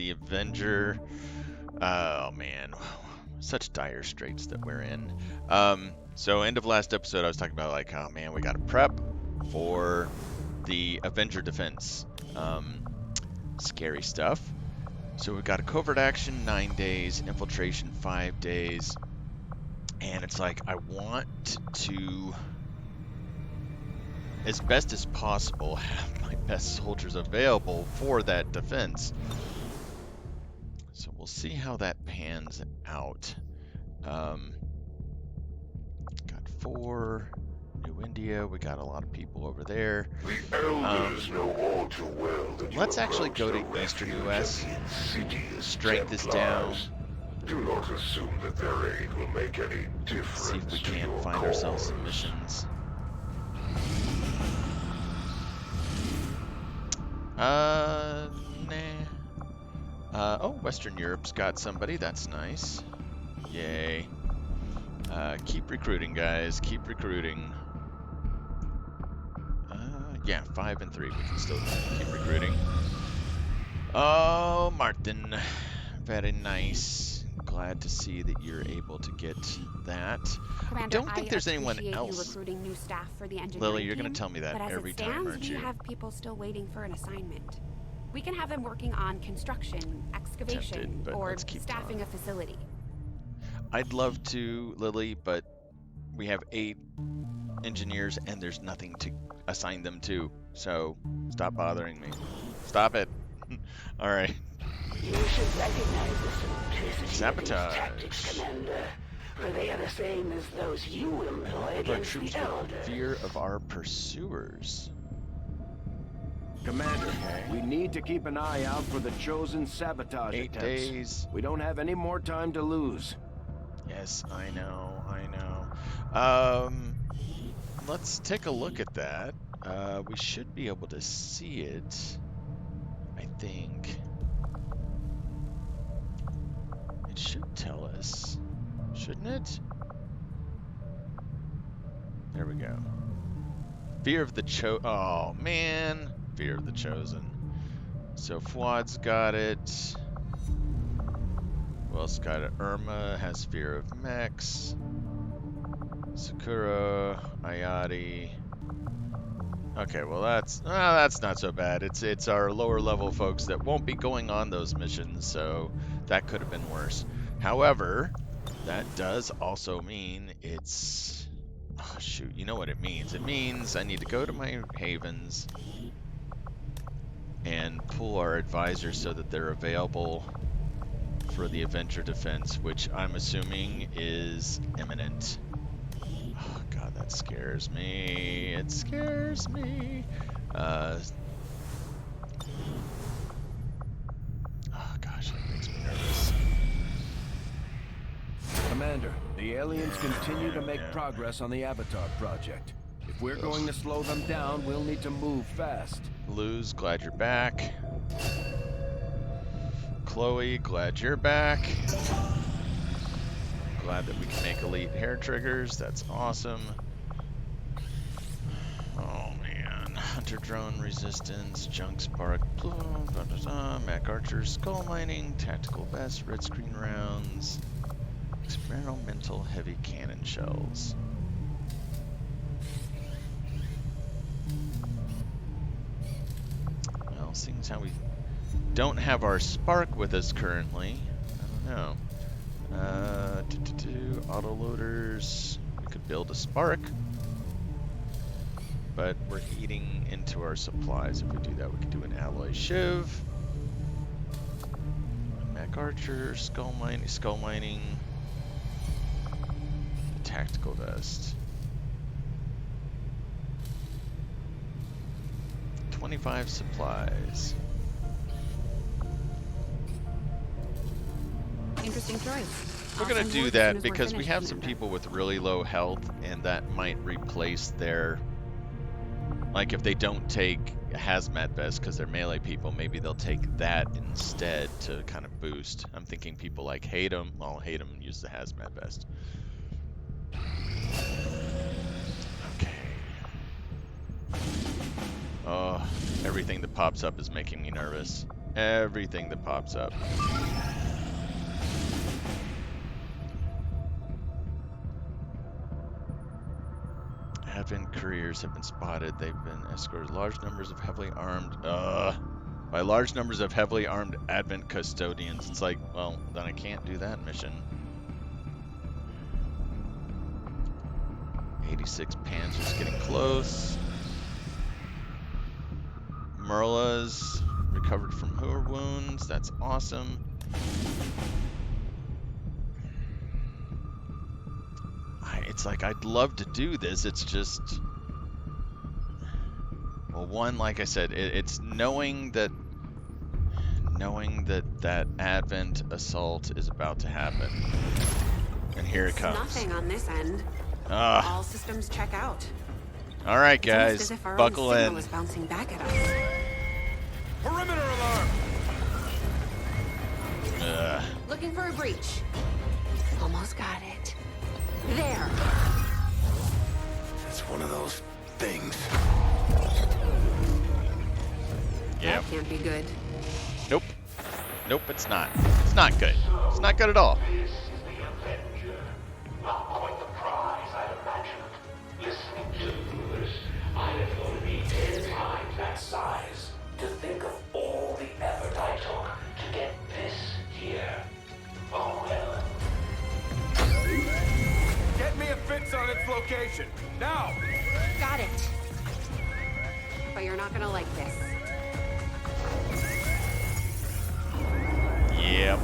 the Avenger. Oh man, such dire straits that we're in. So end of last episode, I was talking about like, oh man, we got to prep for the Avenger defense. Scary stuff. So we've got a covert action 9 days, infiltration 5 days, and it's like I want to, as best as possible, have my best soldiers available for that defense. So we'll see how that pans out. Got 4 New India. We got a lot of people over there. The elders know all too well that Let's actually go to Eastern US. Strength is down. Do not assume that their aid will make any difference. See if we to can't your find cause. ourselves some missions. Nah. Oh, Western Europe's got somebody. That's nice. Yay. Keep recruiting, guys. Keep recruiting. Yeah, 5 and 3. We can still keep recruiting. Oh, Martin. Very nice. Glad to see that you're able to get that. Commander, I don't think there's anyone appreciate else. You recruiting new staff for the engineering Lily, you're team, going to tell me that but as every it stands, time, aren't you? we have people still waiting for an assignment. We can have them working on construction, excavation, Tempted, but or let's keep staffing going. a facility. I'd love to, Lily, but we have 8 engineers and there's nothing to assign them to. So stop bothering me. Stop it. All right. You should recognize the simplicity Sabotage. of these tactics, Commander, for they are the same as those you employ Our against troops the with elders. fear of our pursuers. Commander, Okay. we need to keep an eye out for the chosen sabotage 8 attempts. days. We don't have any more time to lose. Yes, I know, I know. Let's take a look at that. We should be able to see it, I think. It should tell us, shouldn't it? There we go. Fear of the oh man, Fear of the Chosen. So Fuad's got it. Who else got it? Irma has Fear of Mechs. Sakura, Ayati. Okay, well that's not so bad. It's our lower level folks that won't be going on those missions, so that could have been worse. However, that does also mean it's, oh shoot, you know what it means? It means I need to go to my havens and pull our advisors so that they're available for the Avenger defense, which I'm assuming is imminent. Oh god, that scares me. It scares me. Oh gosh, that makes me nervous. Commander, the aliens continue to make progress on the Avatar project. If we're going to slow them down, we'll need to move fast. Luz, glad you're back. Chloe, glad you're back. Glad that we can make elite hair triggers. That's awesome. Oh man. Hunter drone resistance, junk spark, Mac Archer, skull mining, tactical vest, red screen rounds, experimental heavy cannon shells. Well, seeing as how we don't have our spark with us currently, I don't know. Autoloaders. We could build a spark, but we're eating into our supplies. If we do that, we could do an alloy shiv. Mac Archer, skull mining, tactical vest. 25 supplies. Interesting choice. We're going to do that because we have some people with really low health, and that might replace their, like if they don't take a hazmat vest because they're melee people, maybe they'll take that instead to kind of boost. I'm thinking people like Hayden, well, Hayden use the hazmat vest. Okay. Oh, everything that pops up is making me nervous. everything that pops up. Advent couriers have been spotted. They've been escorted large numbers of heavily armed by large numbers of heavily armed Advent custodians. It's like, well, then I can't do that mission. 86 Panzers getting close. Merla's recovered from her wounds. That's awesome. It's like, I'd love to do this. It's just, well, one, like I said, it's knowing that that Advent assault is about to happen. And here it comes. Nothing on this end. All systems check out. All right, It's almost guys, as if our buckle own signal in. is bouncing back at us. Perimeter alarm! Looking for a breach. Almost got it. There. It's one of those things. Yeah. That can't be good. Nope. Nope, it's not. It's not good. It's not good at all. This is the Avenger. Not quite the prize I'd imagined. Listening to Boobus, I'd have thought it'd be 10 times that size. To think of all the effort I took to get this here. Oh well. Get me a fix on its location, now! Got it. But you're not gonna like this. Yep.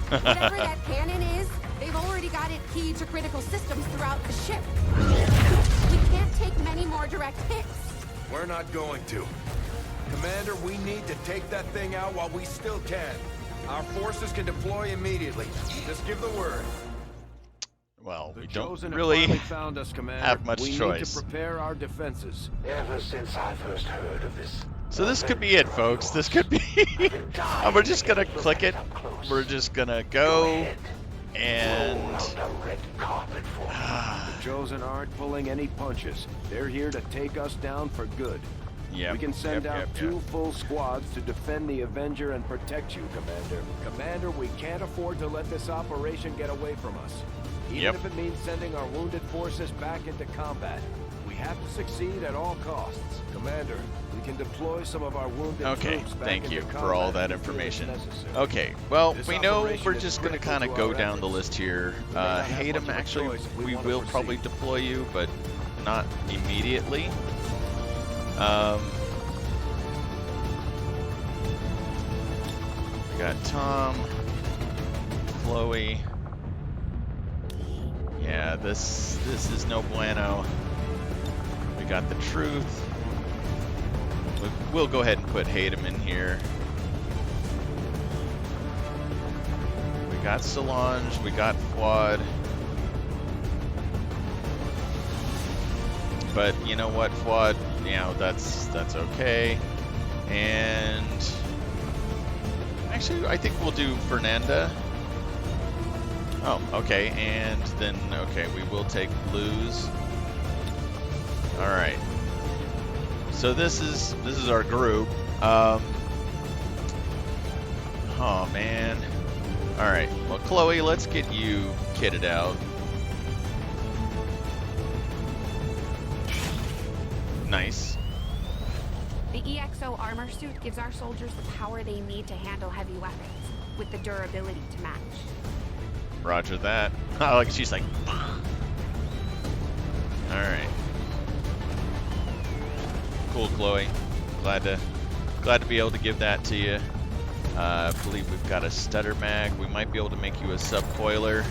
Whatever that cannon is, they've already got it keyed to critical systems throughout the ship. We can't take many more direct hits. We're not going to. Commander, we need to take that thing out while we still can. Our forces can deploy immediately. Just give the word. Well, we The don't Chosen have really finally found us, Commander. have much we choice. need to prepare our defenses. Ever since I first heard of this. So this could be it, folks. This could be... And we're just gonna click it. We're just gonna go and... The Chosen aren't pulling any punches. They're here to take us down for good. Yep, We can send yep, out yep, two yep. full squads to defend the Avenger and protect you, Commander. Commander, we can't afford to let this operation get away from us. Even Yep. if it means sending our wounded forces back into combat. We have to succeed at all costs. Commander, we can deploy some of our wounded Okay, troops back thank into you combat for all that if we feel it's information. necessary. Okay, well, This we know operation we're is just gonna critical kind of to go our down the efforts. list here. We may not have Hayden, much of a actually, choice if we we wanna will probably proceed. deploy you, but not immediately. We got Tom, Chloe. Yeah, this is no bueno. We got the Truth. We'll go ahead and put Hayden in here. We got Solange. We got Fuad. But you know what, Fuad? You know, that's okay. And actually, I think we'll do Fernanda. Oh, okay, and then, okay, we will take Luz. All right. So this is our group. Oh man. All right. Well, Chloe, let's get you kitted out. Nice. The EXO armor suit gives our soldiers the power they need to handle heavy weapons, with the durability to match. Roger that. Oh, like she's like. All right. Cool, Chloe. Glad to be able to give that to you. I believe we've got a stutter mag. We might be able to make you a subcoiler.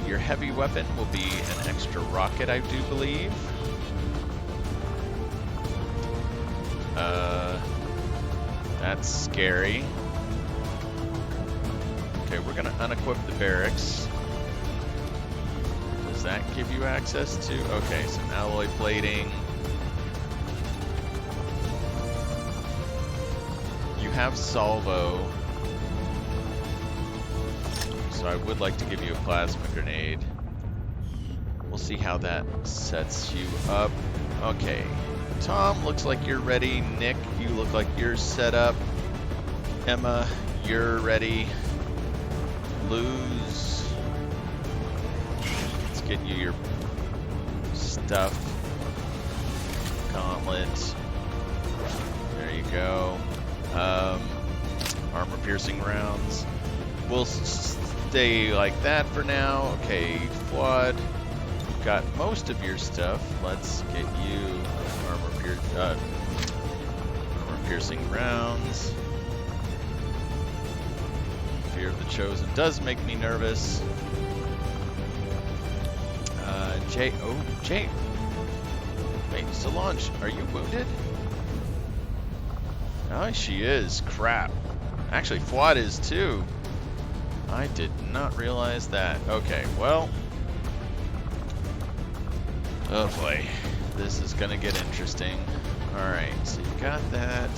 Your heavy weapon will be an extra rocket, I do believe. That's scary. Okay, we're gonna unequip the barracks. Does that give you access to? Okay, some alloy plating. You have salvo. So I would like to give you a plasma grenade. We'll see how that sets you up. Okay. Tom, looks like you're ready. Nick, you look like you're set up. Emma, you're ready. Luz, let's get you your stuff. Gauntlet. There you go. Armor piercing rounds. We'll stay like that for now. Okay, Fuad, you've got most of your stuff. Let's get you armor piercing rounds. Fear of the Chosen does make me nervous. Jay. Wait, Solange, are you wounded? Oh, she is. Crap. Actually, Fuad is too. I did not realize that. Okay, well. Oh boy. This is gonna get interesting. Alright, so you got that.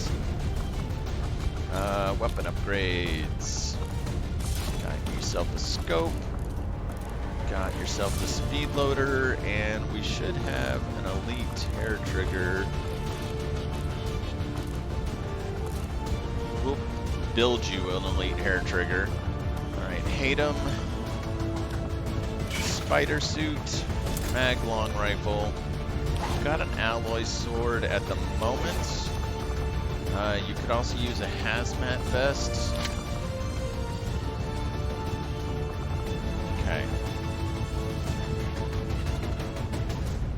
Weapon upgrades. Got yourself a scope. Got yourself a speed loader, and we should have an elite hair trigger. We'll build you an elite hair trigger. Alright, Hatem. Spider suit. Mag long rifle. Got an alloy sword at the moment. You could also use a hazmat vest. Okay.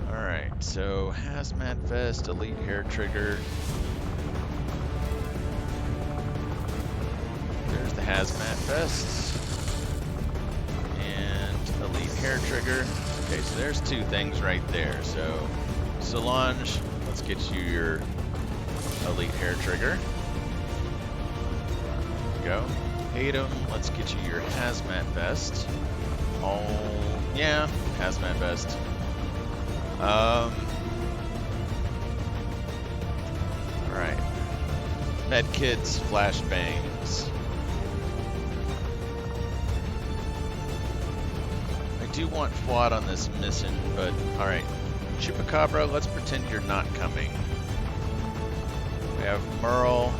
Alright, so hazmat vest, elite hair trigger. There's the hazmat vest. And elite hair trigger. Okay, so there's two things right there. So, Solange, let's get you your elite hair trigger. There we go. Hatem, let's get you your hazmat vest. Oh, yeah, hazmat vest. Alright. Medkits, flashbangs. I do want Fuad on this mission, but alright. Chupacabra, let's pretend you're not coming. We have Merle.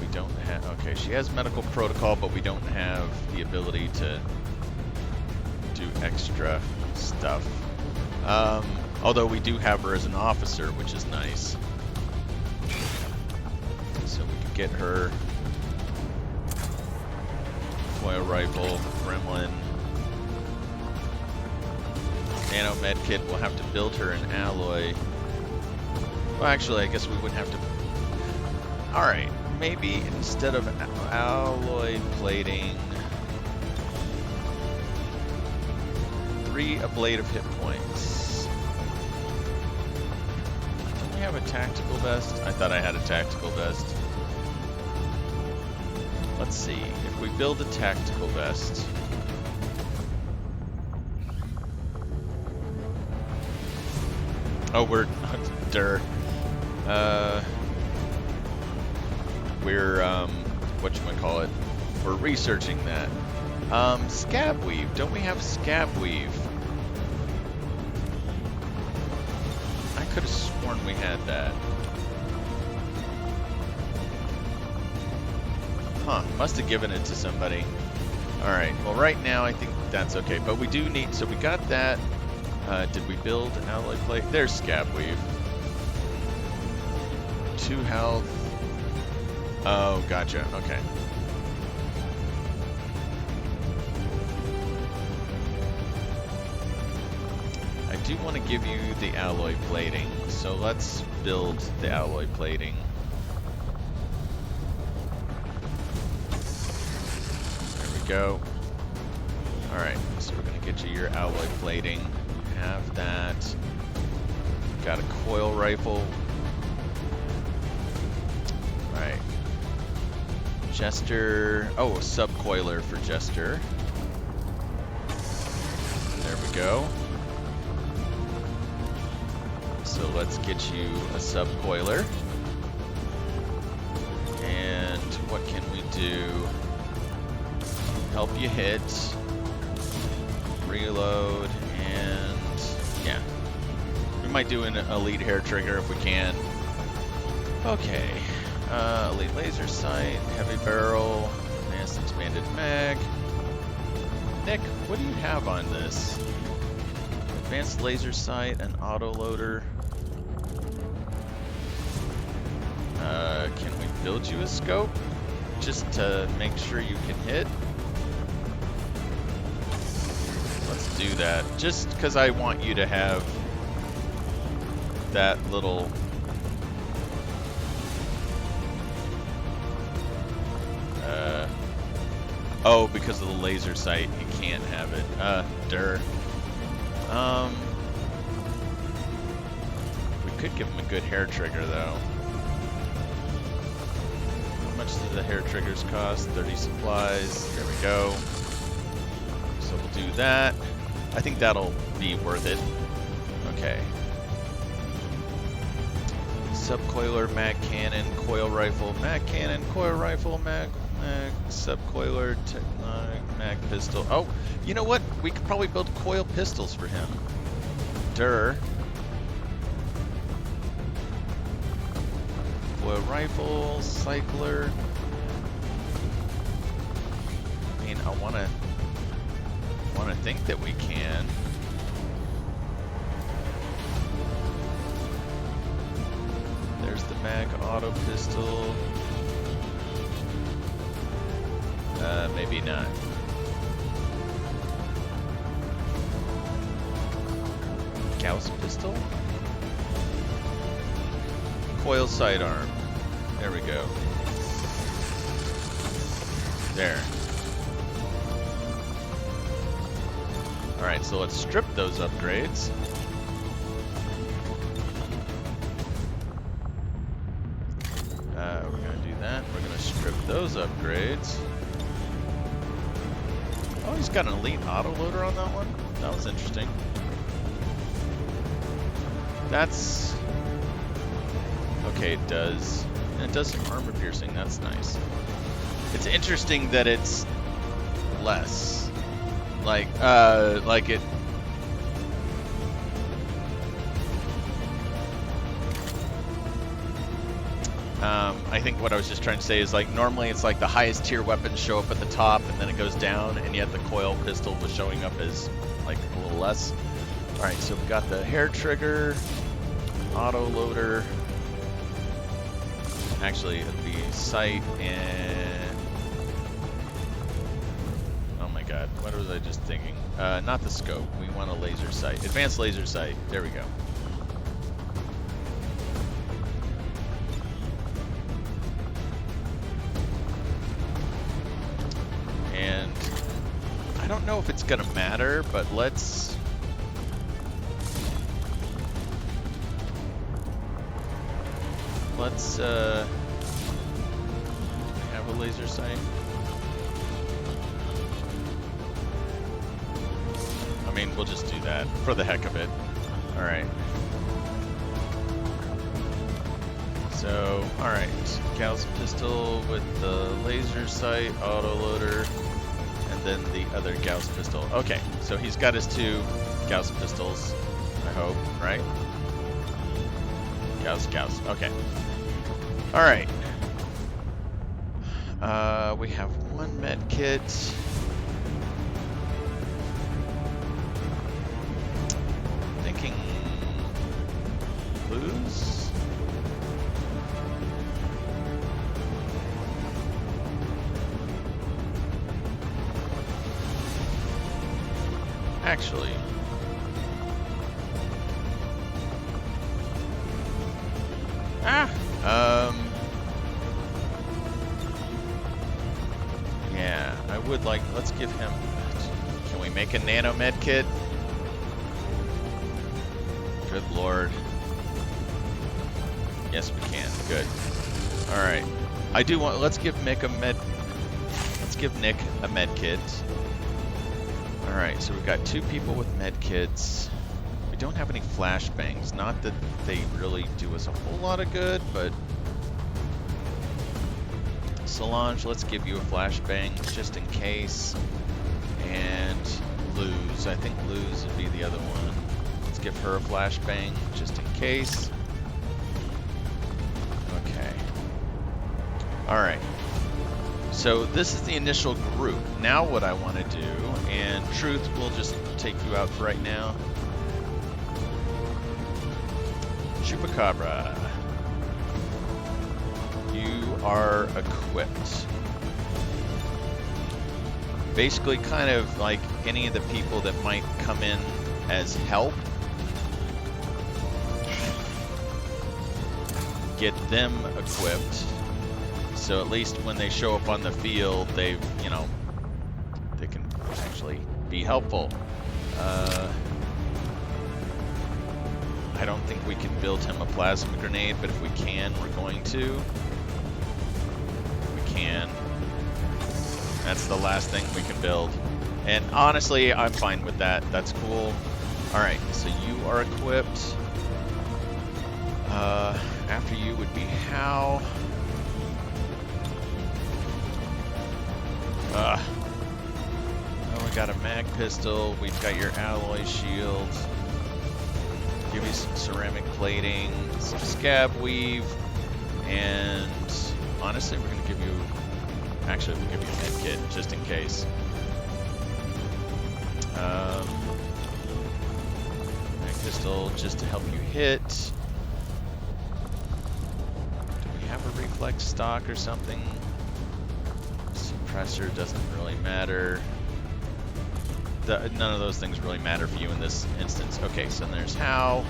We don't have... Okay, she has medical protocol, but we don't have the ability to do extra stuff. Although we do have her as an officer, which is nice. So we can get her foil rifle, gremlin. Nano med kit, we'll have to build her an alloy. Well, actually, I guess we wouldn't have to... Alright, maybe instead of alloy plating... 3 ablative hit points. Don't we have a tactical vest? I thought I had a tactical vest. Let's see, if we build a tactical vest... Oh, we're... whatchamacallit? We're researching that. Scab weave. Don't we have scab weave? I could have sworn we had that. Huh, must have given it to somebody. Alright, well right now I think that's okay, but we do need, so we got that. Did we build an alloy plate? There's scab weave. 2 health. Oh, gotcha, okay. I do want to give you the alloy plating, so let's build the alloy plating. There we go. Alright, so we're going to get you your alloy plating. You have that. Got a coil rifle. Alright. Jester. Oh, a subcoiler for Jester. There we go. So let's get you a subcoiler. And what can we do? Help you hit. Reload, and yeah. We might do an elite hair trigger if we can. Okay. Elite laser sight, heavy barrel, advanced expanded mag. Nick, what do you have on this? Advanced laser sight, an autoloader. Can we build you a scope? Just to make sure you can hit? Let's do that. Just because I want you to have that little... oh, because of the laser sight, you can't have it. We could give him a good hair trigger, though. How much do the hair triggers cost? 30 supplies. There we go. So we'll do that. I think that'll be worth it. Okay. Subcoiler, mag cannon, coil rifle, mag cannon, coil rifle, mag, subcoiler, mag pistol. Oh, you know what? We could probably build coil pistols for him. Coil rifle, cycler. I mean, I wanna think that we can. There's the mag auto pistol. Maybe not. Gauss pistol? Coil sidearm. There we go. There. Alright, so let's strip those upgrades. We're gonna do that. We're gonna strip those upgrades. Oh, he's got an elite autoloader on that one? That was interesting. That's... okay, it does. And it does some armor piercing, that's nice. It's interesting that it's less. Like it... I think what I was just trying to say is, like, normally it's like the highest tier weapons show up at the top and then it goes down, and yet the coil pistol was showing up as like a little less. Alright, so we got the hair trigger, auto loader. Actually, it'd be sight and... oh my god, what was I just thinking? Not the scope, we want a laser sight. Advanced laser sight, there we go. And I don't know if it's gonna matter, but let's... have a laser sight. I mean, we'll just do that for the heck of it. Alright. So, alright. Gauss pistol with the laser sight, autoloader, and then the other Gauss pistol. Okay, so he's got his two Gauss pistols, I hope, right? Gauss. Okay. Alright. We have one med kit. Thinking blues? Actually, yeah, I would like, let's give him, can we make a nano med kit? Good lord. Yes, we can. Good. Alright. I do want, let's give Nick a med kit. Alright, so we've got two people with med kits. We don't have any flashbangs. Not that they really do us a whole lot of good, but... Solange, let's give you a flashbang just in case. And Luz, I think Luz would be the other one. Let's give her a flashbang just in case. Okay. Alright. So this is the initial group. Now what I want to do, and Truth will just take you out for right now. Chupacabra. You are equipped. Basically kind of like any of the people that might come in as help. Get them equipped. So at least when they show up on the field, they can actually be helpful. I don't think we can build him a plasma grenade, but if we can, we're going to. We can. That's the last thing we can build. And honestly, I'm fine with that. That's cool. Alright, so you are equipped. After you would be Hal. Oh, we got a mag pistol. We've got your alloy shield. Give you some ceramic plating, some scab weave, and honestly, we're gonna give you. Actually, we'll give you a med kit just in case. Mag pistol just to help you hit. Do we have a reflex stock or something? Suppressor doesn't really matter. None of those things really matter for you in this instance. Okay, so there's Hal,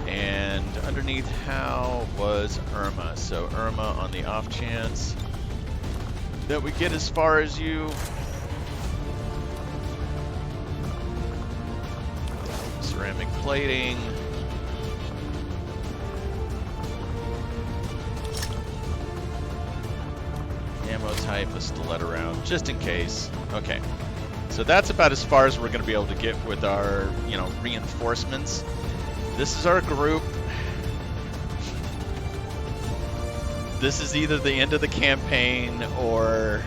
and underneath Hal was Irma. So Irma, on the off chance that we get as far as you, ceramic plating. Ammo type, a stiletto round, just in case. Okay. So that's about as far as we're going to be able to get with our, reinforcements. This is our group. This is either the end of the campaign or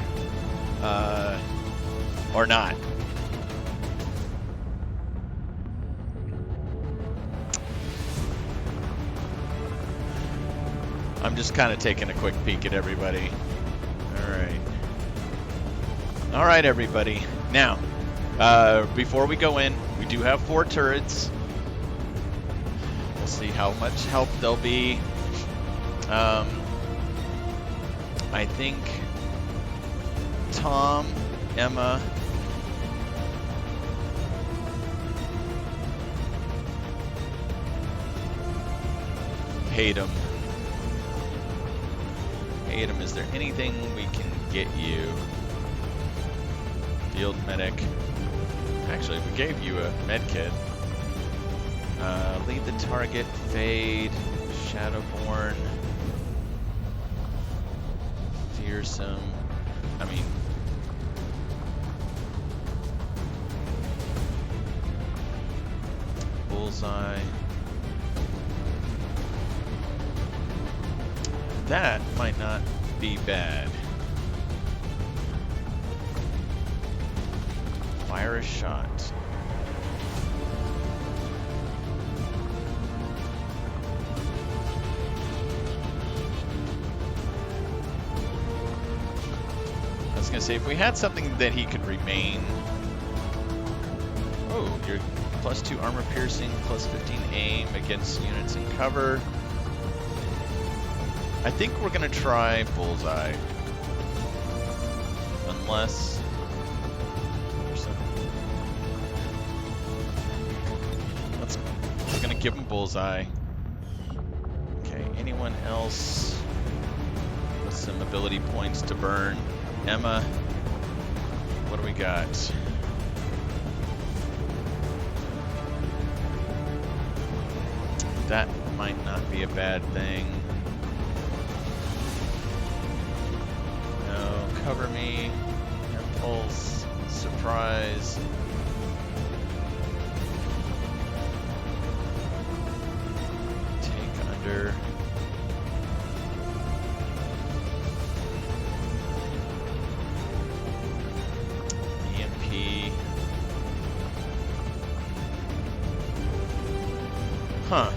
not. I'm just kind of taking a quick peek at everybody. All right, everybody. Now, before we go in, we do have 4 turrets. We'll see how much help they'll be. I think Tom, Emma, Hayden. Hayden, is there anything we can get you? Field medic. Actually, we gave you a med kit. Lead the target, Fade, Shadowborn, Fearsome. I mean, Bullseye. That might not be bad. Fire a shot. I was gonna say, if we had something that he could remain. Oh, you're +2 armor piercing, +15 aim against units in cover. I think we're gonna try Bullseye. Unless we're gonna give him Bullseye. Okay, anyone else with some ability points to burn? Emma, what do we got? That might not be a bad thing. No, cover me. Impulse, surprise. Take under. Huh.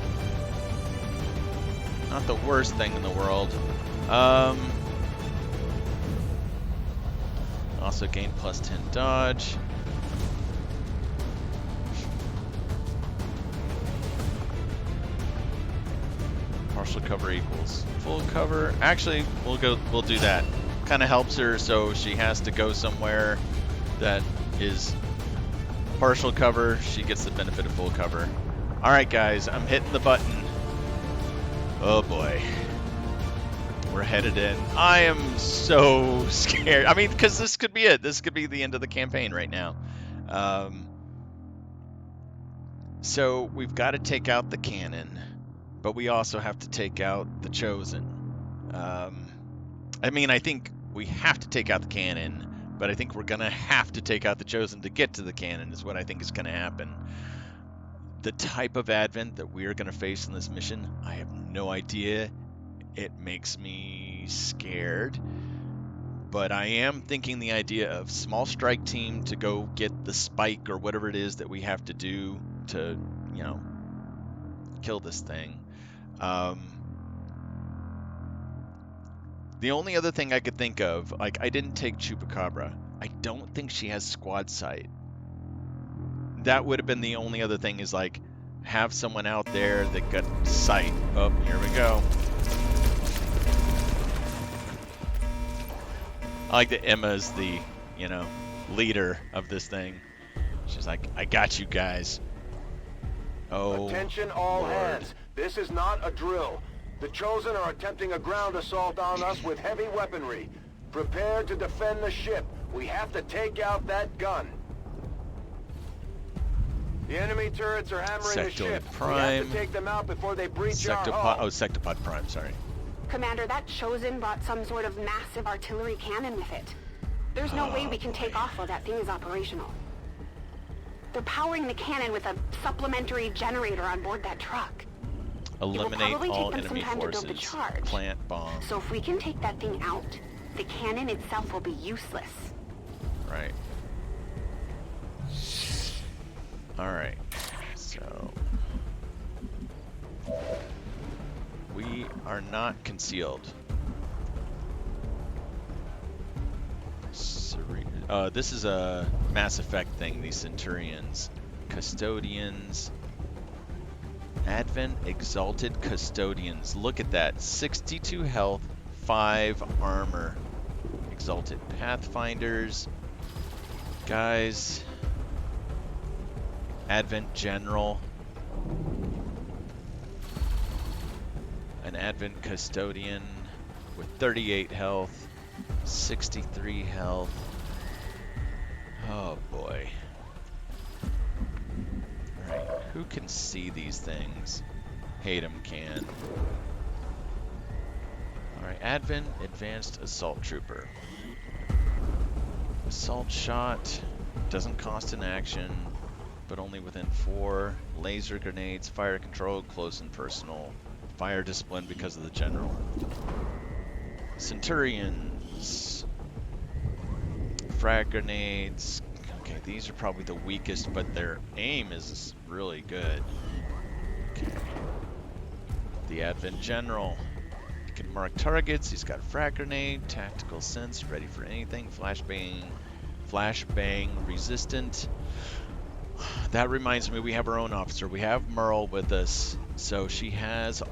Not the worst thing in the world. Also gain plus 10 dodge. Partial cover equals full cover. Actually, we'll do that. Kind of helps her, so she has to go somewhere that is partial cover. She gets the benefit of full cover. All right, guys, I'm hitting the button. Oh boy, we're headed in. I am so scared. I mean, because this could be it. This could be the end of the campaign right now. So we've got to take out the cannon, but we also have to take out the Chosen. I mean, I think we have to take out the cannon, but I think we're going to have to take out the Chosen to get to the cannon is what I think is going to happen. The type of Advent that we are going to face in this mission, I have no idea. It makes me scared. But I am thinking the idea of small strike team to go get the spike or whatever it is that we have to do to, you know, kill this thing. The only other thing I could think of, like, I didn't take Chupacabra. I don't think she has squad sight. That would have been the only other thing, is like have someone out there that got sight. Oh, here we go. I like that Emma's the, you know, leader of this thing. She's like, I got you guys. Oh, attention all Lord. hands. This is not a drill. The Chosen are attempting a ground assault on us with heavy weaponry. Prepare to defend the ship. We have to take out that gun. The enemy turrets are hammering the ship. Prime. We have to take them out before they breach our hull. Oh, Sectopod Prime, sorry. Commander, that Chosen brought some sort of massive artillery cannon with it. There's no way we can take off while that thing is operational. They're powering the cannon with a supplementary generator on board that truck. Eliminate It will probably all take them some enemy time forces. to build the charge. Plant bomb. So if we can take that thing out, the cannon itself will be useless. Right. Alright. So we are not concealed. This is a Mass Effect thing, these Centurions. Custodians. Advent Exalted Custodians. Look at that. 62 health, 5 armor. Exalted Pathfinders. Guys. Advent General. An Advent Custodian with 38 health, 63 health. Oh boy. Alright, who can see these things? Hayden can. Alright, Advent Advanced Assault Trooper. Assault Shot doesn't cost an action, but only within 4. Laser grenades, fire control, close and personal. Fire discipline because of the general. Centurions. Frag grenades. Okay, these are probably the weakest, but their aim is really good. Okay. The Advent General. He can mark targets. He's got frag grenade, tactical sense, ready for anything. Flashbang resistant. That reminds me, we have our own officer. We have Merle with us, so she has.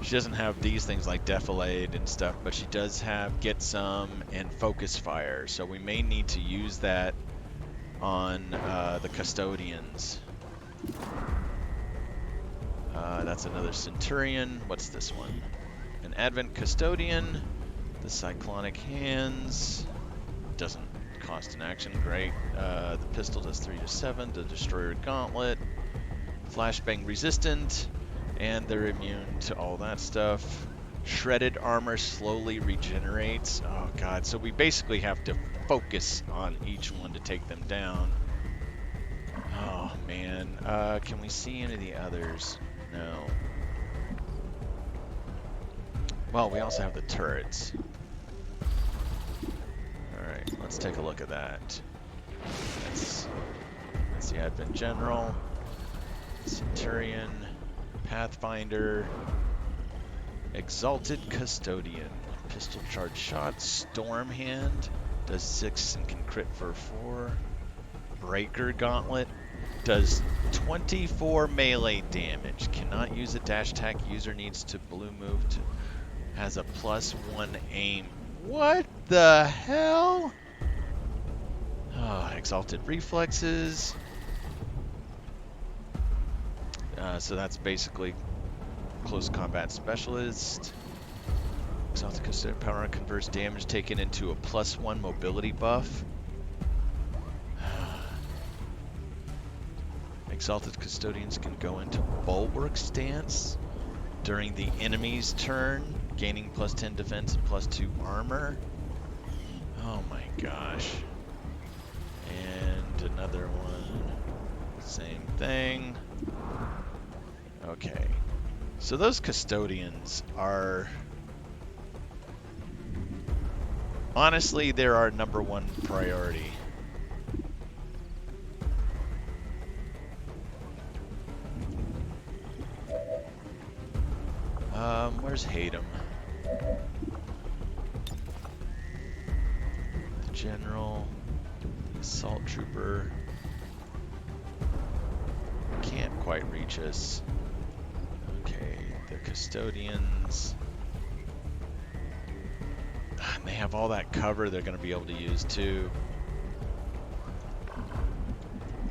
She doesn't have these things like Defilade and stuff, but she does have Get Some and Focus Fire, so we may need to use that on the Custodians. That's another Centurion. What's this one? An Advent Custodian. The Cyclonic Hands. Doesn't cost an action. Great. The pistol does 3 to 7. The Destroyer Gauntlet. Flashbang resistant. And they're immune to all that stuff. Shredded armor slowly regenerates. Oh god, so we basically have to focus on each one to take them down. Oh man, can we see any of the others? No. Well, we also have the turrets. Alright, let's take a look at that. That's the Advent General. Centurion, Pathfinder, Exalted Custodian, pistol charge shot, Storm Hand, does 6 and can crit for 4. Breaker Gauntlet, does 24 melee damage, cannot use a dash attack, user needs to blue move to, has a +1 aim. What the hell? Oh, Exalted Reflexes. So that's basically close combat specialist. Exalted Custodian power converts damage taken into a +1 mobility buff. Exalted Custodians can go into Bulwark stance during the enemy's turn, gaining +10 defense and +2 armor. Oh my gosh. And another one. Same thing. Okay. So those Custodians are... honestly, they're our #1 priority. Where's Hayden? The General, the Assault Trooper. Can't quite reach us. Okay, the Custodians. And they have all that cover they're going to be able to use too.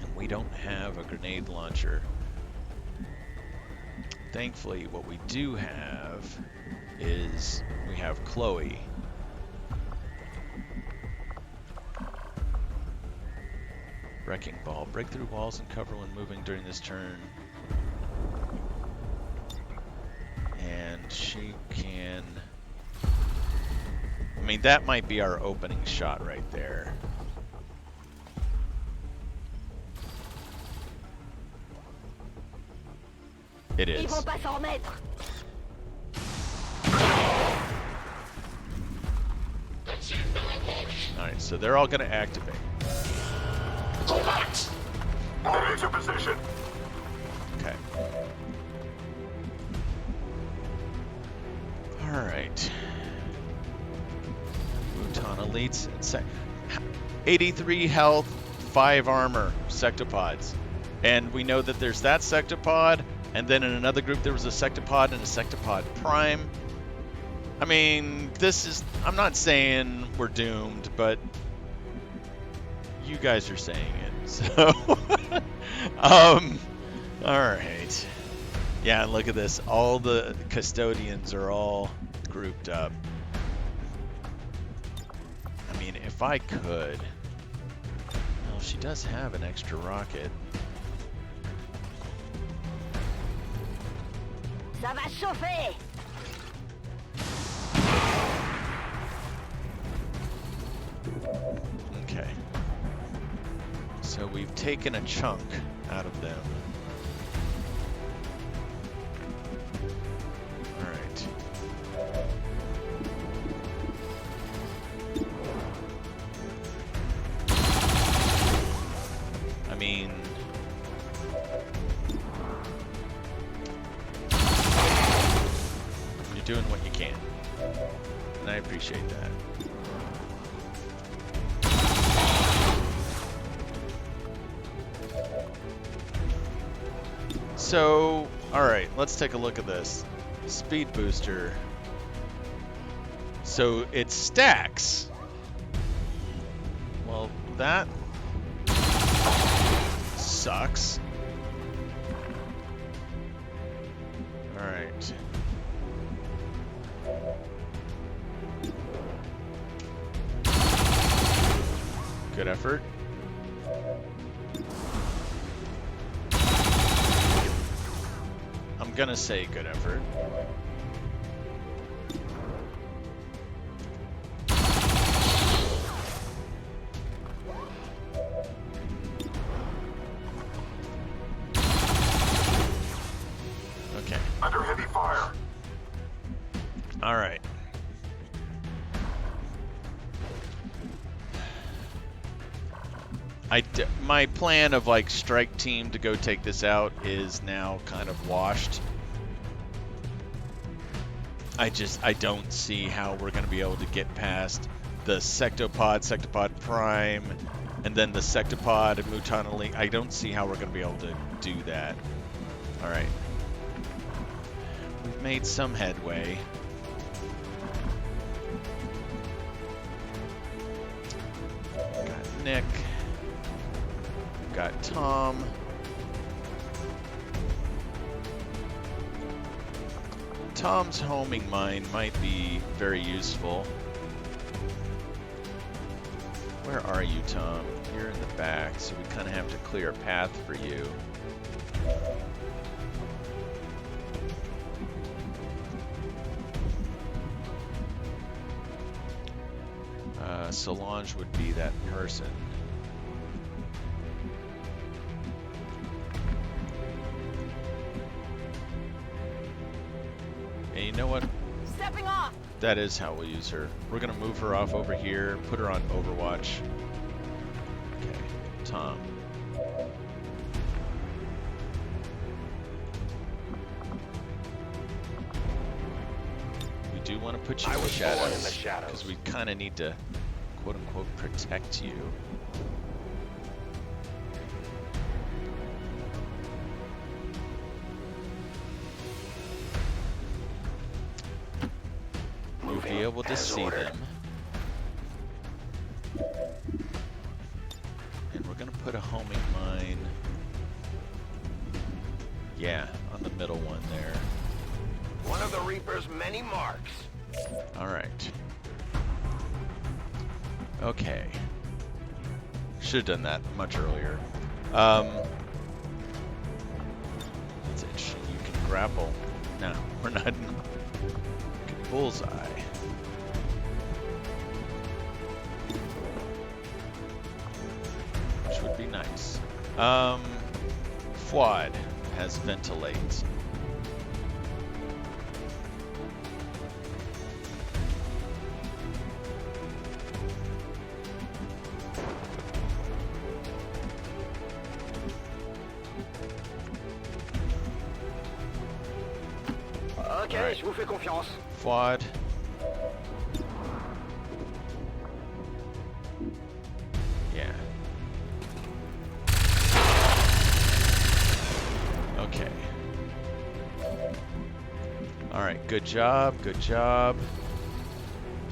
And we don't have a grenade launcher. Thankfully, what we do have is we have Chloe. Wrecking Ball. Break through walls and cover when moving during this turn. And she can... I mean, that might be our opening shot right there. It is. Alright, so they're all going to activate. Move into position. Okay. Alright. Mouton Elites. 83 health, 5 armor, Sectopods. And we know that there's that Sectopod, and then in another group there was a Sectopod and a Sectopod Prime. I mean, this is... I'm not saying we're doomed, but you guys are saying it, so... Alright. Yeah, look at this. All the Custodians are all grouped up. I mean, if I could... Well, she does have an extra rocket. Ça va chauffer! Okay. So we've taken a chunk out of them. Alright. I mean... you're doing what you can. And I appreciate that. So, alright, let's take a look at this. Speed booster. So, it stacks. Well, that sucks. Alright. Good effort. I'm gonna say good effort. Okay. Under heavy fire. All right. my plan of like strike team to go take this out is now kind of washed. I don't see how we're going to be able to get past the Sectopod Prime, and then the Sectopod and Mutanali. I don't see how we're going to be able to do that. All right. We've made some headway. Got Nick. Got Tom. Tom's homing mine might be very useful. Where are you, Tom? You're in the back, so we kind of have to clear a path for you. Solange would be that person. And you know what? Stepping off! That is how we'll use her. We're going to move her off over here, put her on Overwatch. Okay, Tom. We do want to put you in the shadows, because we kind of need to, quote-unquote, protect you. You'll be able to see them. And we're going to put a homing mine, yeah, on the middle one there. One of the Reaper's many marks. Alright. Okay. Should have done that much earlier. That's interesting. You can grapple. No, we're not. Bullseye. Which would be nice. Fuad has ventilate. Ok, Right. je vous fais confiance. Fuad. Yeah. Okay. Alright, good job, good job.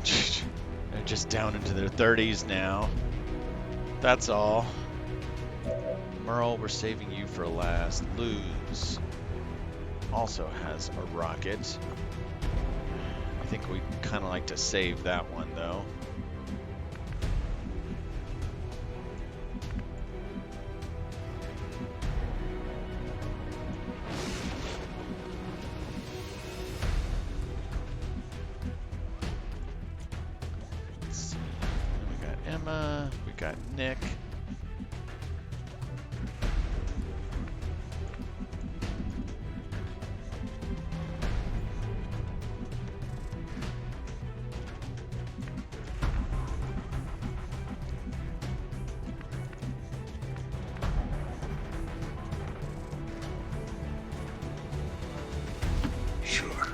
They're just down into their 30s now. That's all. Merle, we're saving you for last. Luz also has a rocket. I think we kind of like to save that one, though. Let's see. We got Emma. We got Nick.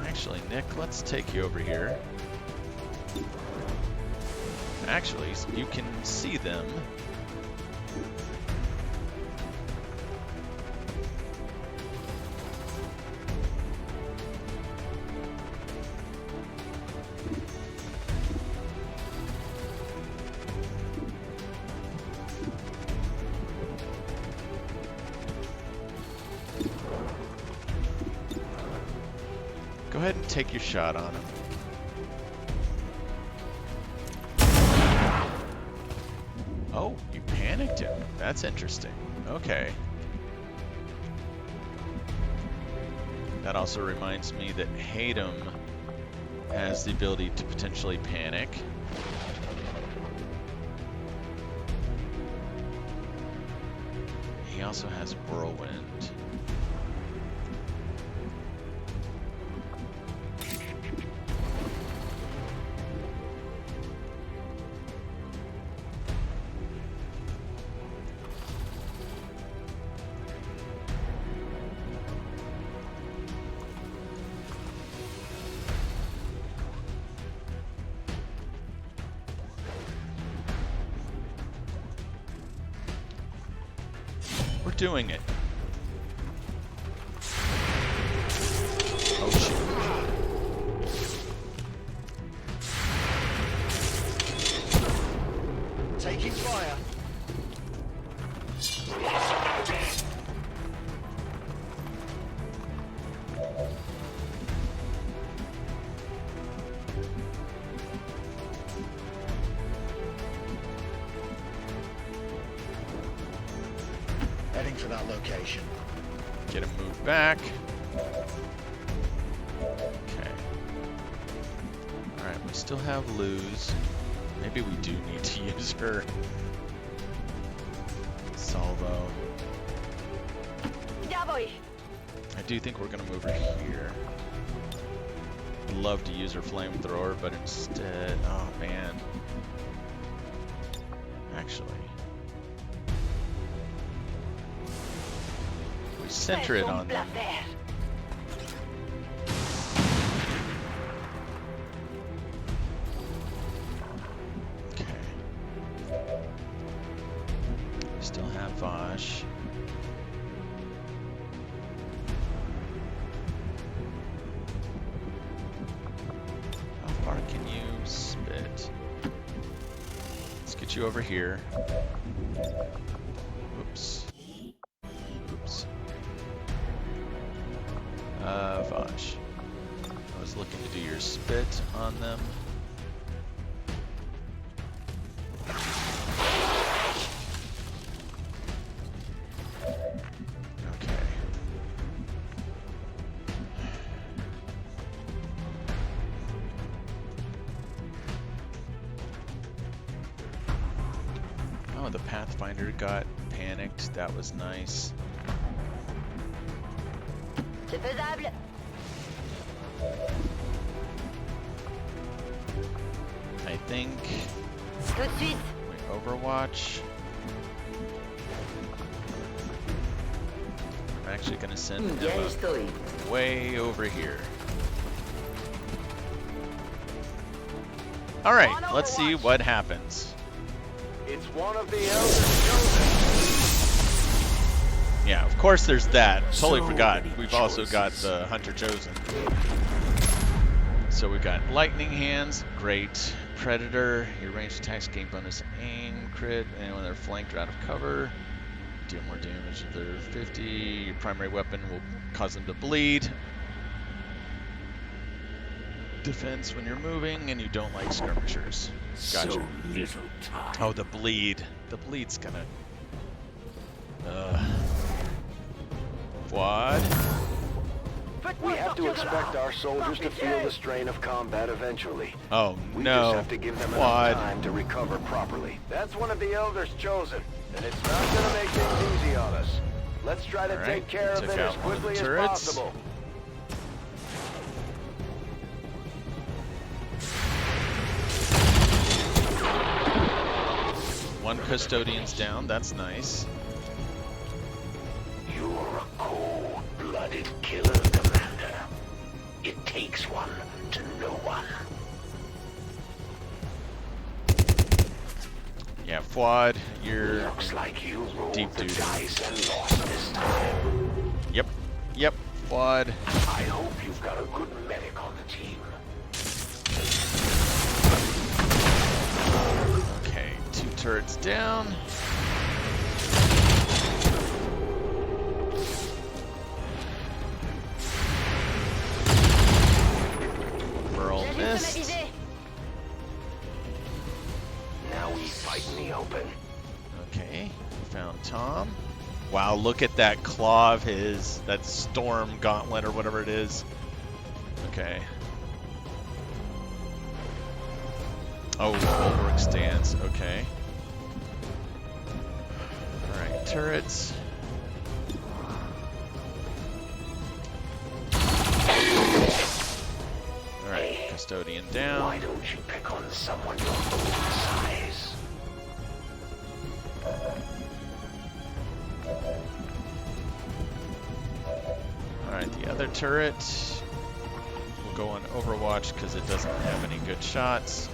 Actually, Nick, let's take you over here. Actually, you can see them. Go ahead and take your shot on him. Oh, you panicked him. That's interesting. Okay. That also reminds me that Hayden has the ability to potentially panic. He also has Whirlwind. doing it. Oh shit. Taking fire. Heading for that location. Get him moved back. Okay. Alright, we still have Luz. Maybe we do need to use her salvo. I do think we're gonna move her here. I'd love to use her flamethrower, but instead, oh man. Actually, we center it on them. Okay. We still have Vosh. How far can you spit? Let's get you over here. Oops. Oops. Vosh. I was looking to do your spit on them. Okay. Oh, the Pathfinder got panicked. That was nice. C'est faisable. I think Tout de suite. we Overwatch. I'm actually gonna send Ya Emma estoy. way over here. All right, let's see what happens. It's one of the elders chosen. Yeah, of course there's that. Totally So forgot. many We've also got choices. the Hunter Chosen. So we've got Lightning Hands, great. Predator, your ranged attacks gain bonus aim, crit, and when they're flanked or out of cover, deal more damage if they're 50. Your primary weapon will cause them to bleed. Defense when you're moving, and you don't like skirmishers. Gotcha. So little time. Oh, the bleed. The bleed's gonna... Quad. We have to expect our soldiers to feel the strain of combat eventually. Oh, We no. just have to give them enough Quad. time to recover properly. That's one of the elders chosen, and it's not gonna make things easy on us. Let's try to All right, take care of took it as out one of the quickly as turrets. possible. One custodian's down. That's nice. You're a cold-blooded killer, Commander. It takes one to know one. Yeah, Fuad, you're... Looks like you rolled Deep the duty. dice and lost this time. Yep. Yep, Fuad. I hope you've got a good medic on the team. Okay, 2 turrets down. Burl J'ajuste ma missed. visée. Now we fight in the open. Okay, found Tom. Wow, look at that claw of his, that storm gauntlet or whatever it is. Okay. Oh, bulwark stance, okay. Alright, turrets. Alright, custodian Why down. don't you pick on someone your own size? Alright, the other turret will go on Overwatch because it doesn't have any good shots.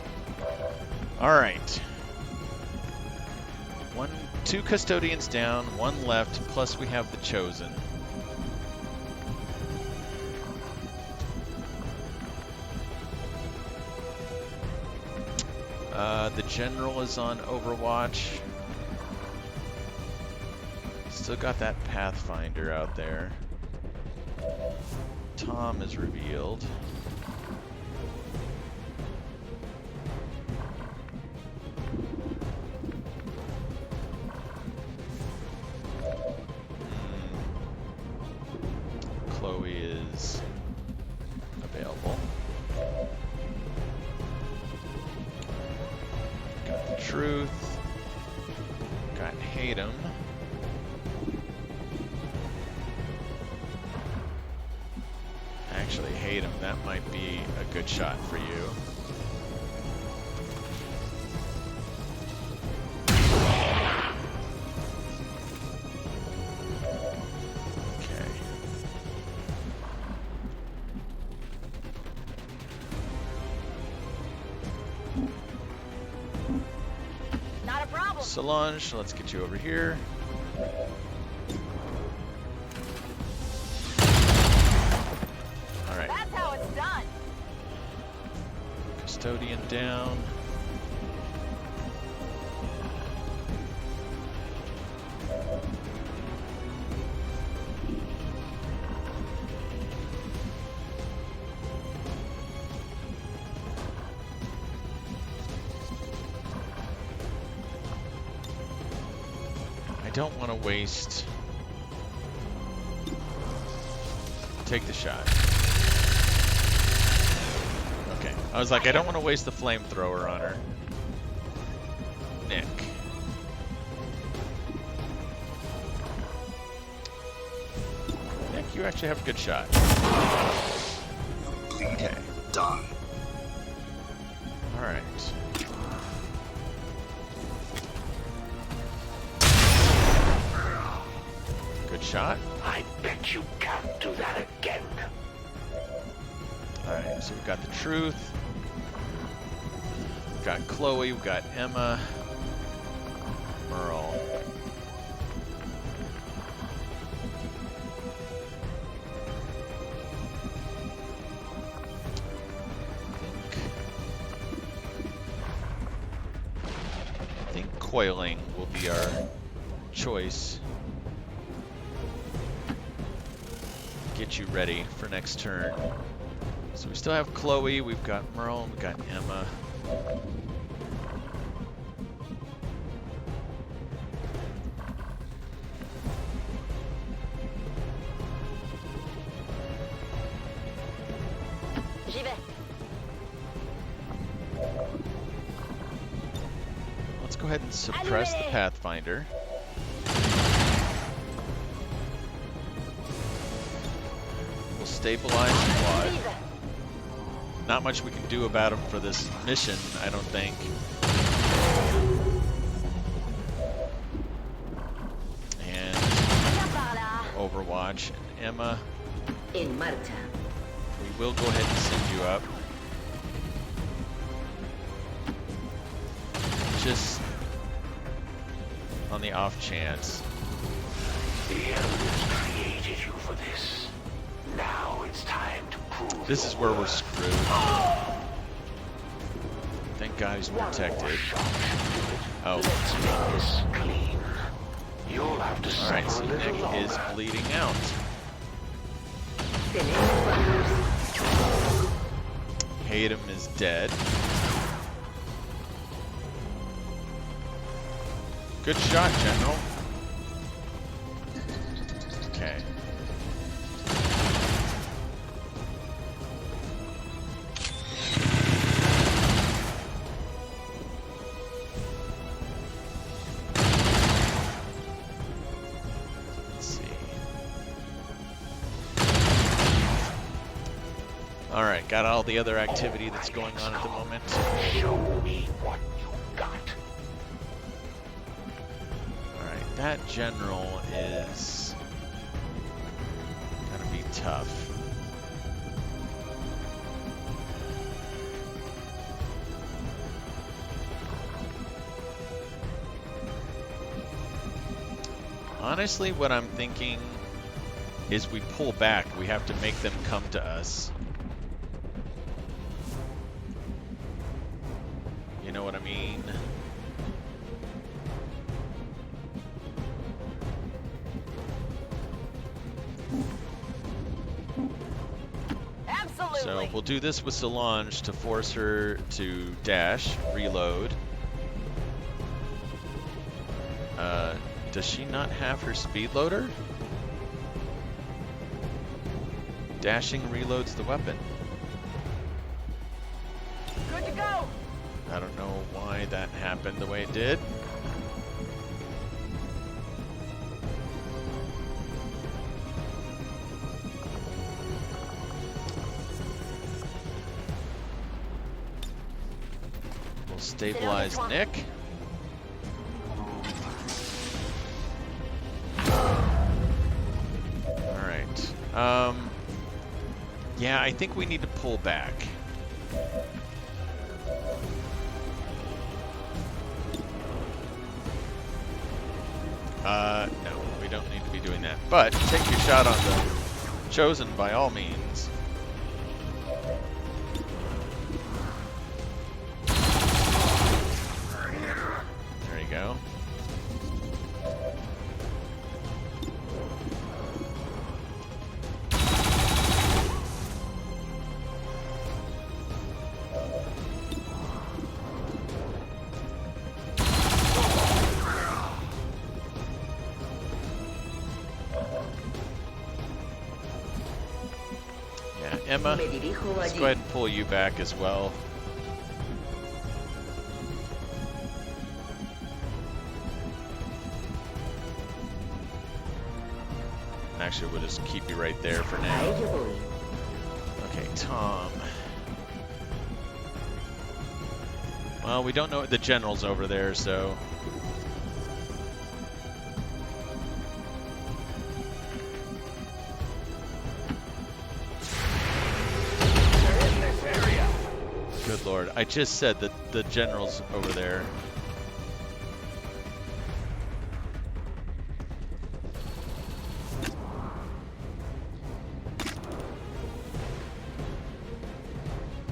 Alright. One 2 custodians down, 1 left, plus we have the chosen. The general is on Overwatch. Still got that Pathfinder out there. Tom is revealed. Chloe is available. Got the truth. Got hate him. Actually hate him. That might be a good shot for you. Okay. Not a problem. Solange, let's get you over here. Alright. That's how it's done. Custodian down. I don't want to waste. Take the shot. Okay. I was like, I don't want to waste the flamethrower on her. Nick. Nick, you actually have a good shot. Okay. Done. Alright. Good shot. I bet you can't do that again. Alright, so we've got the truth. We've got Chloe, we've got Emma. Merle. I think coiling will be our choice. Get you ready for next turn. So we still have Chloe, we've got Merle, we've got Emma. J'y vais. Let's go ahead and suppress the Pathfinder. We'll stabilize the quad. Not much we can do about him for this mission, I don't think. And Overwatch and Emma. En marcha. We will go ahead and send you up. Just on the off chance. The elders created you for this. Now it's time to prove. This is where we're screwed. Thank God he's protected. Oh. Let's make this clean. You'll have to suffer Alright, so a little Nick longer. is bleeding out. Hayden is dead. Good shot, General. Okay. Let's see. Alright, got all the other activity that's going on at the moment. Show me what you got. Alright, that general is gonna be tough. Honestly, what I'm thinking is we pull back. We have to make them come to us. You know what I mean? Absolutely. So we'll do this with Solange to force her to dash, reload. Does she not have her speed loader? Dashing reloads the weapon. Good to go. I don't know why that happened the way it did. We'll stabilize Nick. Alright. Yeah, I think we need to pull back. No, we don't need to be doing that. But take your shot on the Chosen by all means. There you go. Emma, let's go ahead and pull you back as well. Actually, we'll just keep you right there for now. Okay, Tom. Well, we don't know the general's over there, so... Good Lord, I just said that the general's over there.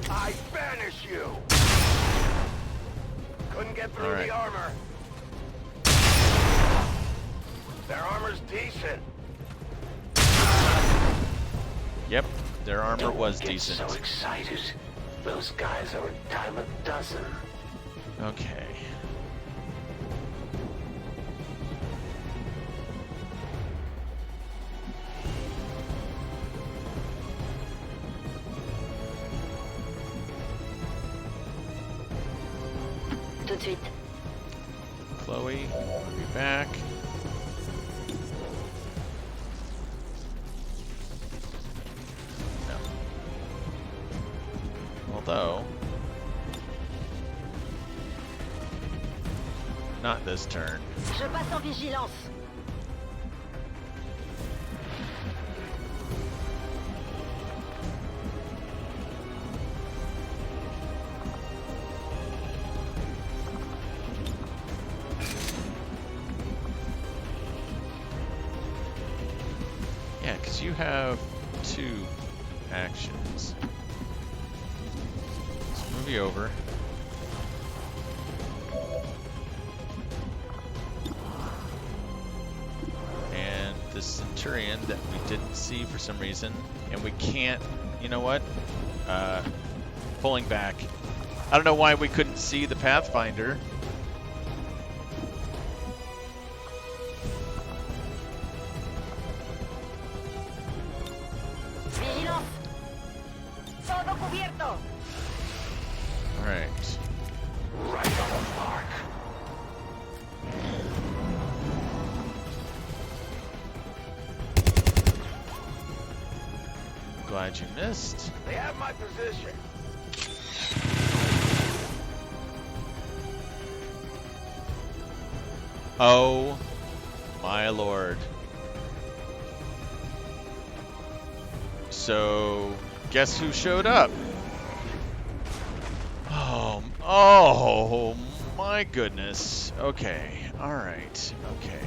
I banish you! Couldn't get through the armor. Their armor's decent. Yep, their armor was decent. So excited. Those guys are a dime a dozen. Okay. Tout de suite. Chloe, we'll be back. Although, not this turn. Je passe en vigilance. Yeah, because you have 2 actions. Move you over. And the Centurion that we didn't see for some reason, and we can't, you know what? Pulling back. I don't know why we couldn't see the Pathfinder. Vigilance. Todo cubierto. Alright. Right on the mark. Glad you missed. They have my position. Oh my lord. So, guess who showed up? Oh my goodness. Okay, alright, okay.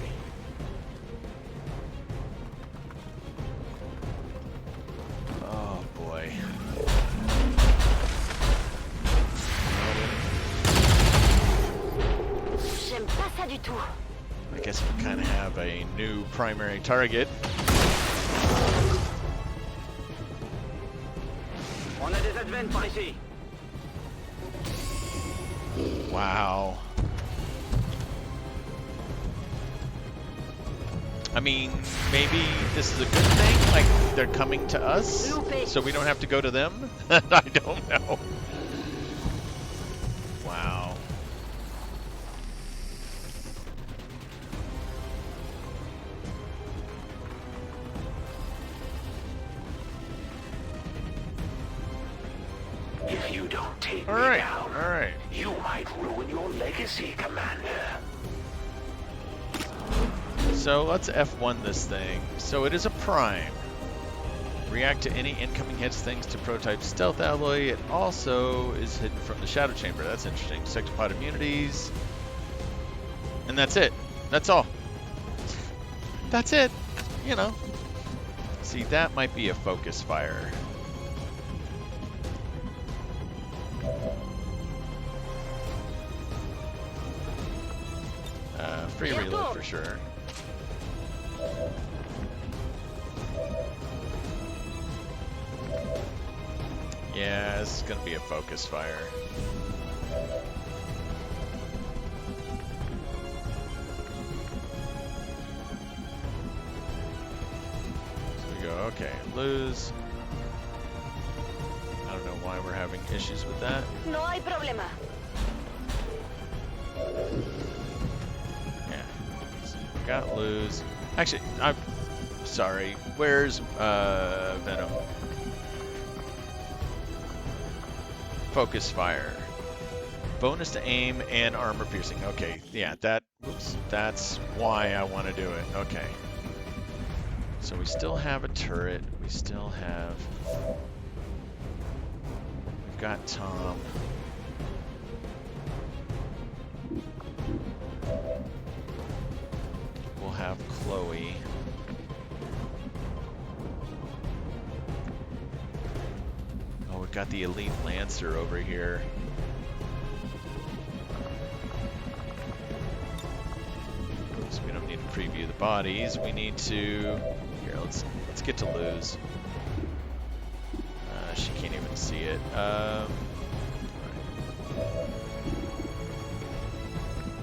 tout. I guess we kind of have a new primary target. On a des advents par ici. Wow. I mean, maybe this is a good thing, like they're coming to us, so we don't have to go to them? I don't know. Wow. If you don't take All me right, down, all right. you might ruin your legacy, Commander. So let's F1 this thing. So it is a prime. React to any incoming hits thanks to prototype stealth alloy. It also is hidden from the shadow chamber. That's interesting. Sectopod immunities. And that's it. That's all. That's it. You know. See, that might be a focus fire. Free reload for sure. Yeah, this is gonna be a focus fire. So we go, okay, lose. I don't know why we're having issues with that. No hay problema. Yeah, so we got lose. Actually, I'm sorry. Where's Venom? Focus fire. Bonus to aim and armor piercing. Okay, yeah, that's why I want to do it. Okay. So we still have a turret. We still have... We've got Tom. We'll have Chloe. Oh, we've got the Elite Lancer over here. So we don't need to preview the bodies. We need to... Here, let's get to lose. She can't even see it.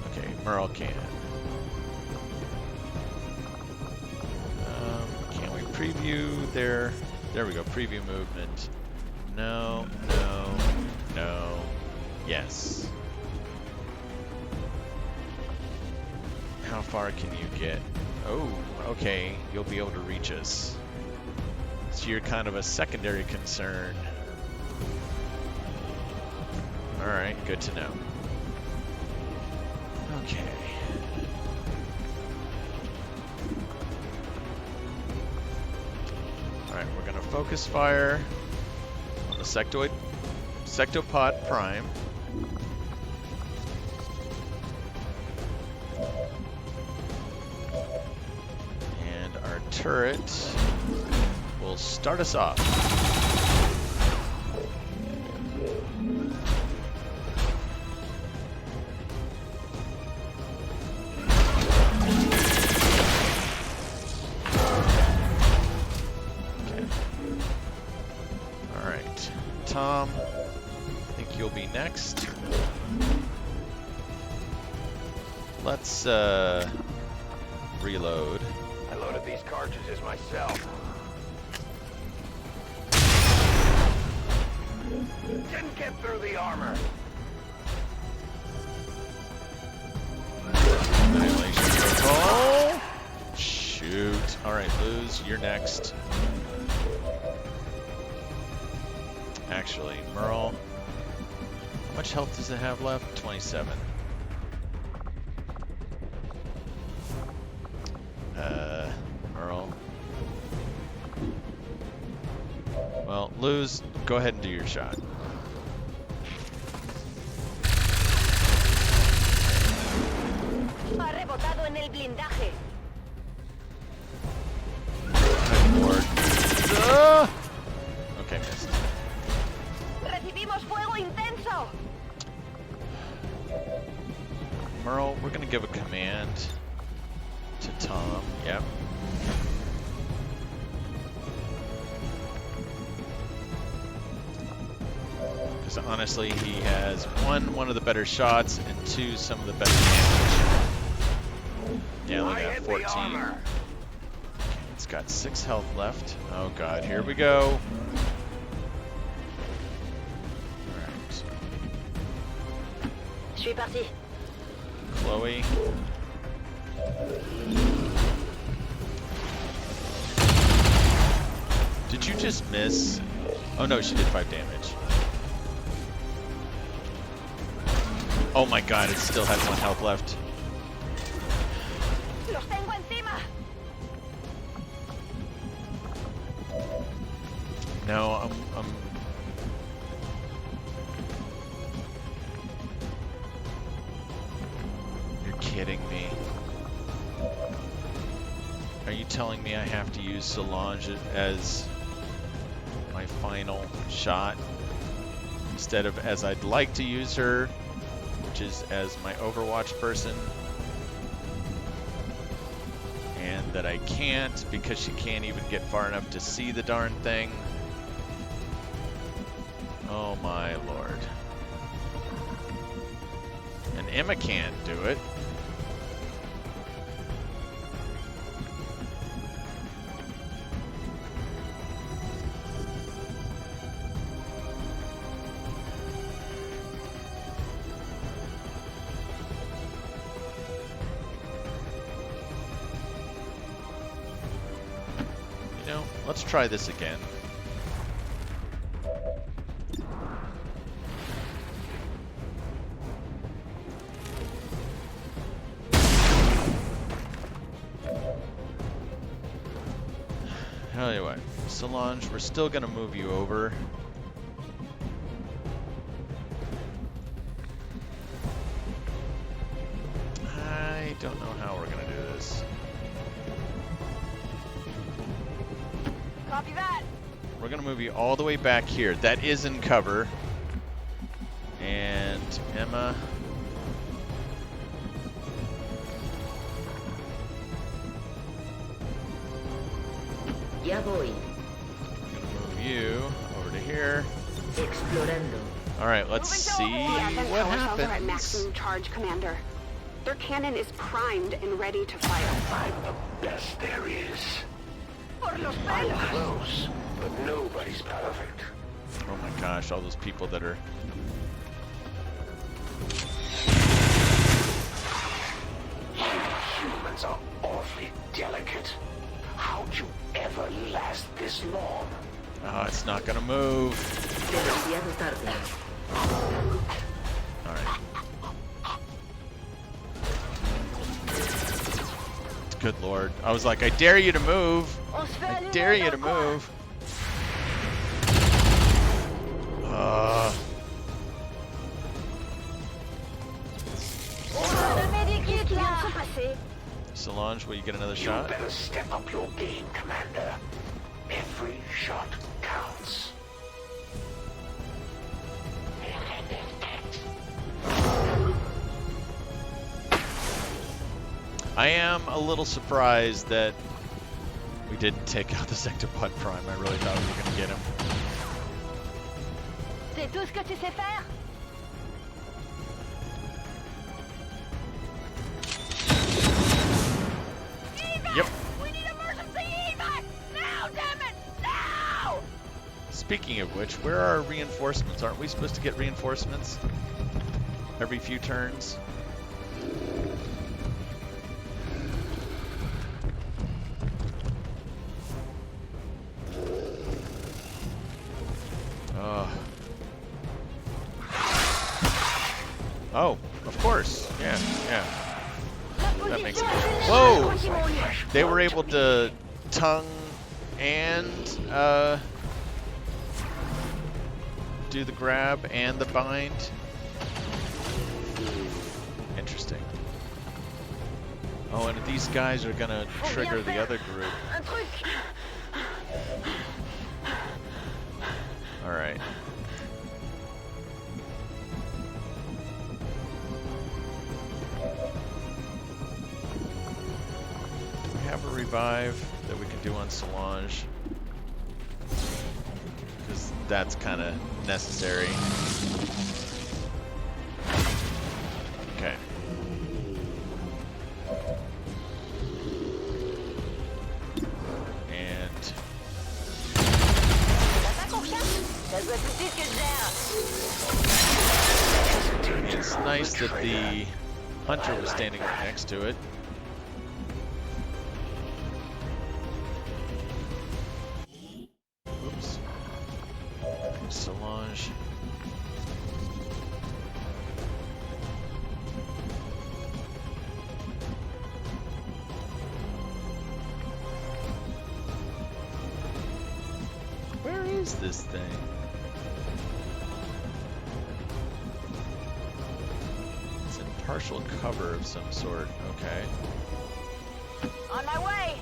Okay, Merle can. Can we preview their... There we go, preview movement. No, no, no, yes. How far can you get? Oh, okay, you'll be able to reach us. So you're kind of a secondary concern. Alright, good to know. Okay. Alright, we're gonna focus fire on the Sectopod Prime. And our turret will start us off. Tom, I think you'll be next. Let's reload. I loaded these cartridges myself. Didn't get through the armor. Annihilation protocol. Shoot. Alright, lose. You're next. Actually, Merle, how much health does it have left? 27. Merle. Well, lose. Go ahead and do your shot. Ha rebotado en el blindaje. Okay, missed. Recibimos fuego intenso. Merle, we're gonna give a command to Tom. Yep. Because honestly, he has one of the better shots, and two, some of the better damage. Yeah, look at that, 14. It's got 6 health left. Oh god, here we go. Alright. Je suis parti. Chloe. Did you just miss? Oh no, she did 5 damage. Oh my god, it still has 1 health left. Los tengo encima. No, You're kidding me. Are you telling me I have to use Solange as my final shot instead of as I'd like to use her, which is as my Overwatch person? And that I can't because she can't even get far enough to see the darn thing. Oh my lord. And Emma can't do it. You know, let's try this again. Tell you what, Solange, we're still gonna move you over. I don't know how we're gonna do this. Copy that. We're gonna move you all the way back here. That is in cover. And Emma. Ya voy. I'm gonna move you over to here. Explorando. Alright, let's see Advent what power cells are at happens. maximum charge, Commander. Their cannon is primed and ready to fire. I'm the best there is. Por los I'm pelos. close, but nobody's perfect. Oh my gosh, all those people that are... You humans are awfully delicate. How'd you ever last this long? Oh, it's not gonna move. Demasiado tarde. Alright. Good lord. I was like, I dare you to move. I dare you to move. Solange, will you get another You shot? better step up your game, Commander. Every shot counts. I am a little surprised that we didn't take out the Sectopod Prime. I really thought we were going to get him. C'est tout ce que tu sais faire? Yep. We need emergency evac! Now, damn it! Now! Speaking of which, where are our reinforcements? Aren't we supposed to get reinforcements every few turns? Oh, of course. Yeah. That makes sense. Whoa! They were able to tongue and do the grab and the bind. Interesting. Oh, and these guys are gonna trigger the other group. Un truc! Alright. revive that we can do on Solange. Because that's kind of necessary. Okay. And it's nice that the hunter was standing right next to it. Oops. Solange. Where is this thing? It's in partial cover of some sort. Okay. On my way.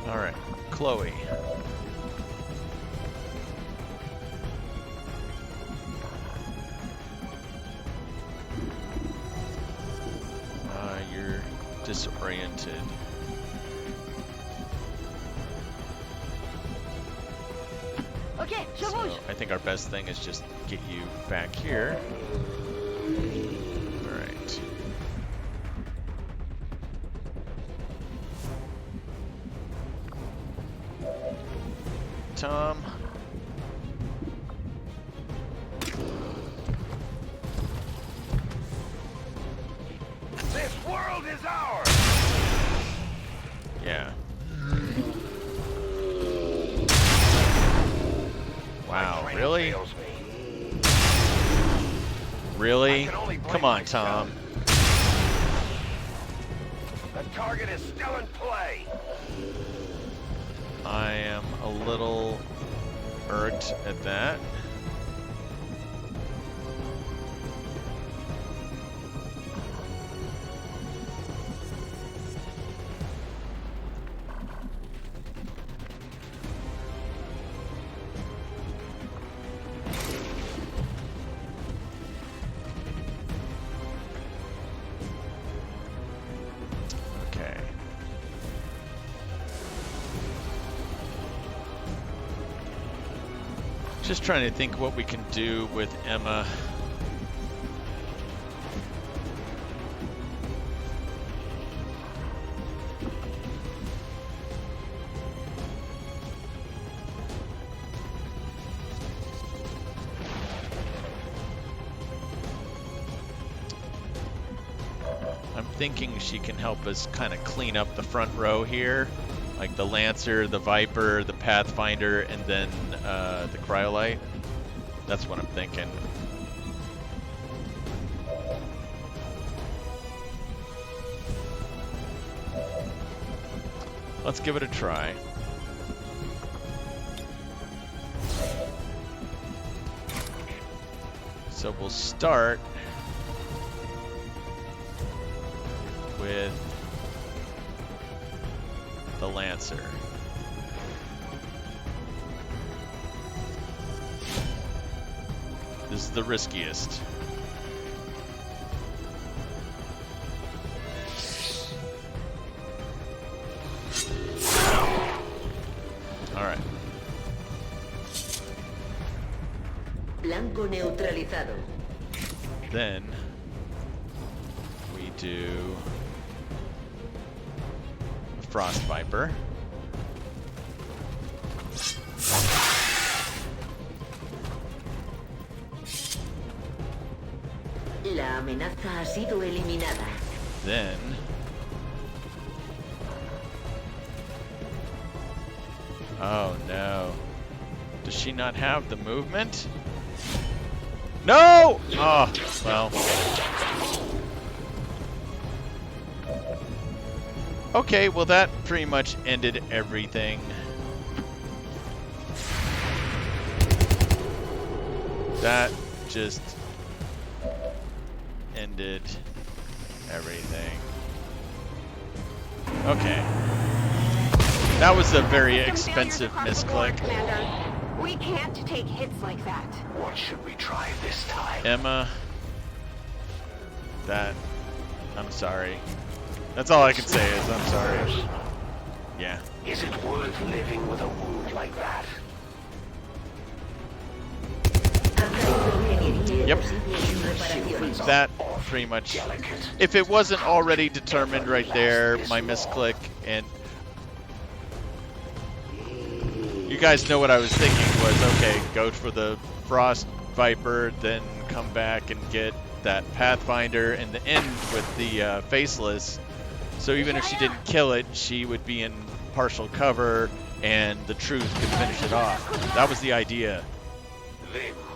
All right, Chloe. You're disoriented. Okay, je So bouge. I think our best thing is just get you back here. All right. Tom. This world is ours! Yeah. Wow, really? Really? Come on, Tom. The target is still in play. I am a little irked at that. Okay. Just trying to think what we can do with Emma. I'm thinking she can help us kind of clean up the front row here. Like the Lancer, the Viper, the Pathfinder, and then the Cryolite. That's what I'm thinking. Let's give it a try. So we'll start with the Lancer. This is the riskiest. All right. Blanco neutralizado. Then we do a Frost Viper. La amenaza ha sido eliminada. Then oh no. Does she not have the movement? No! Oh, well. Okay, well that pretty much ended everything. That just ended everything. Okay. That was a very expensive misclick. Commander. We can't take hits like that. What should we try this time? Emma, I'm sorry. That's all I can say is I'm sorry. Yeah. Is it worth living with a wound like that? Yep. That pretty much. If it wasn't already determined right there, my misclick, and you guys know what I was thinking was, okay, go for the Frost Viper, then come back and get that Pathfinder and the end with the Faceless. So even if she didn't kill it, she would be in partial cover and the Truth could finish it off. That was the idea.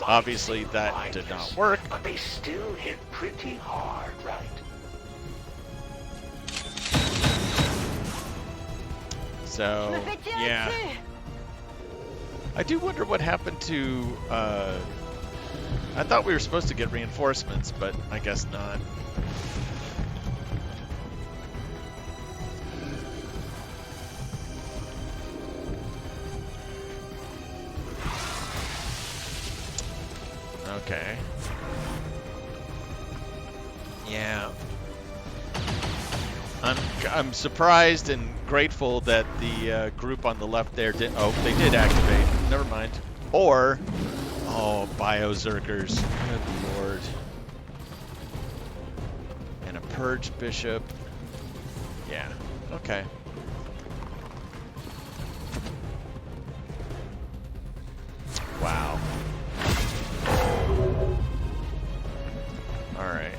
Obviously that did not work. But they still hit pretty hard, right? So, yeah. I do wonder what happened to, I thought we were supposed to get reinforcements, but I guess not. Okay. Yeah. I'm surprised and grateful that the group on the left there did. Oh, they did activate. Never mind. Or, oh, Biozerkers. Good lord. And a Purge Bishop. Yeah. Okay. Wow. Alright.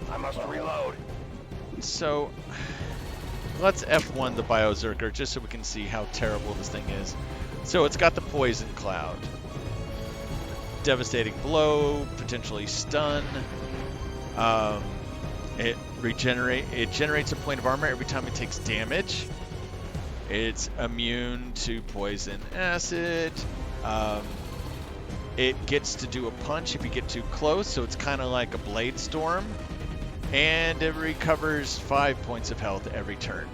I must reload. So, let's F1 the Biozerker just so we can see how terrible this thing is. So it's got the Poison Cloud. Devastating Blow, potentially stun. It generates a point of armor every time it takes damage. It's immune to Poison Acid. It gets to do a punch if you get too close, so it's kind of like a Blade Storm. And it recovers 5 points of health every turn.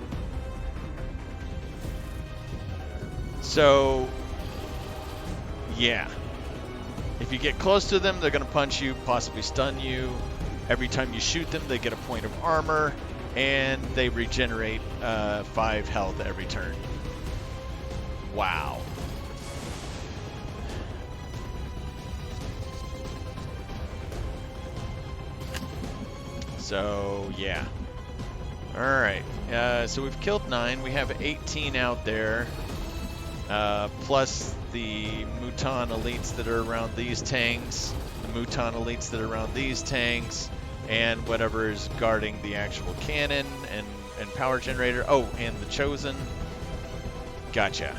So, yeah. If you get close to them, they're going to punch you, possibly stun you. Every time you shoot them, they get a point of armor, and they regenerate 5 health every turn. Wow. So, yeah. Alright. So we've killed 9. We have 18 out there. Plus the Muton elites that are around these tanks. The Muton elites that are around these tanks. And whatever is guarding the actual cannon and power generator. Oh, and the Chosen. Gotcha.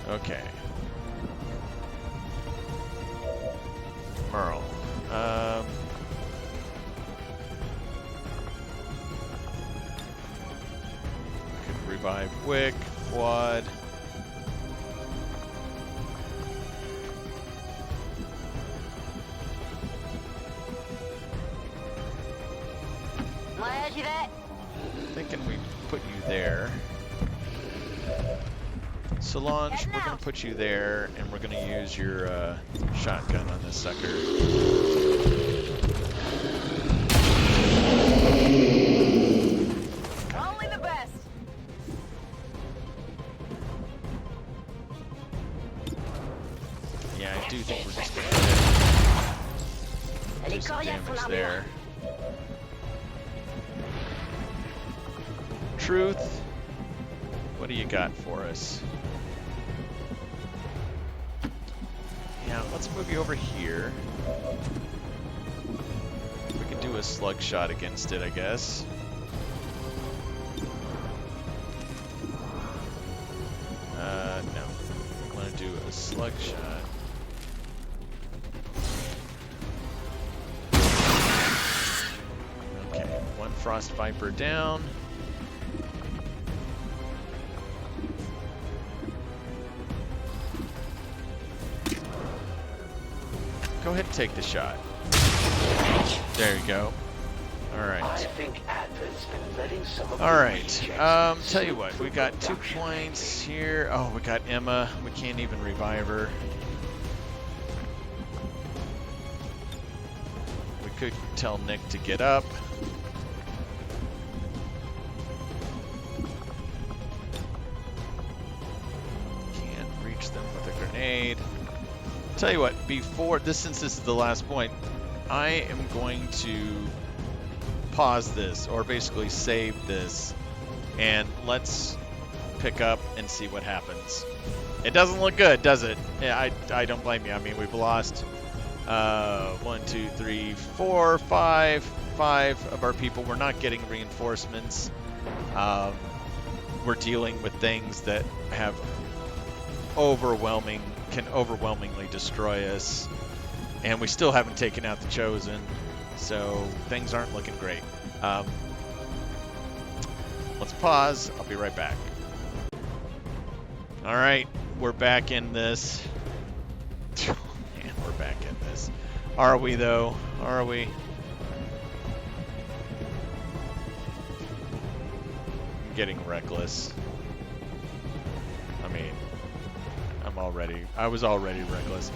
Okay. Merle. Could revive Wick, Quad. Thinking we put you there. Solange, we're going to put you there, and we're going to use your shotgun on this sucker. Only the best. Yeah, I do think we're just going to do some damage there. Truth, what do you got for us? Yeah, let's move you over here. We can do a slug shot against it, I guess. No. I want to do a slug shot. Okay, one Frost Viper down. Go ahead and take the shot. There you go. All right. I think Advent's been letting some of All the right. rejects Tell you what, we got 2 production. points here. Oh, we got Emma. We can't even revive her. We could tell Nick to get up. Can't reach them with a grenade. Tell you what, since this is the last point, I am going to pause this, or basically save this, and let's pick up and see what happens. It doesn't look good, does it? Yeah, I don't blame you. I mean, we've lost 1, 2, 3, 4, 5 of our people. We're not getting reinforcements. We're dealing with things that have can overwhelmingly destroy us, and we still haven't taken out the Chosen, so things aren't looking great. Let's pause. I'll be right back. All right, we're back in this. Man, we're back in this. Are we though? Are we? I'm getting reckless. I mean, I was already reckless.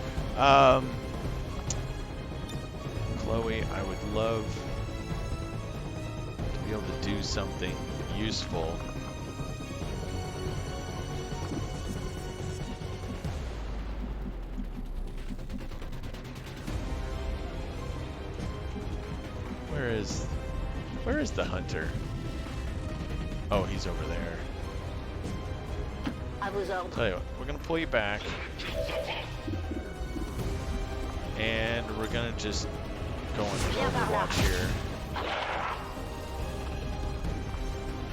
Chloe, I would love to be able to do something useful. Where is the hunter? Oh, he's over there. Tell you what, we're gonna pull you back, and we're gonna just go into Overwatch here.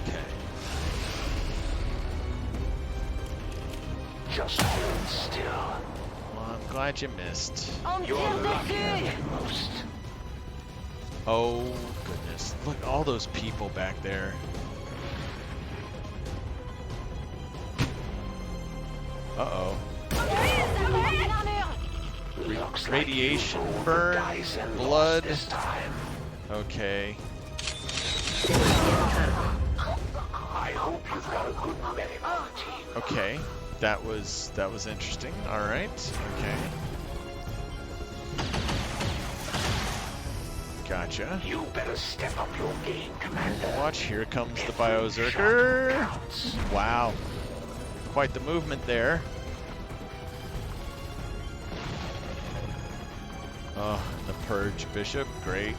Okay. Just hold still. Well, I'm glad you missed. You're luckier than most. Oh goodness! Look, all those people back there. Uh-oh. Radiation burn, blood. Okay. I hope you've got a good medical team. Okay. That was interesting. All right. Okay. Gotcha. You better step up your game, Commander. Watch, here comes the Biozerker. Wow. Quite the movement there. Oh, the Purge Bishop, great.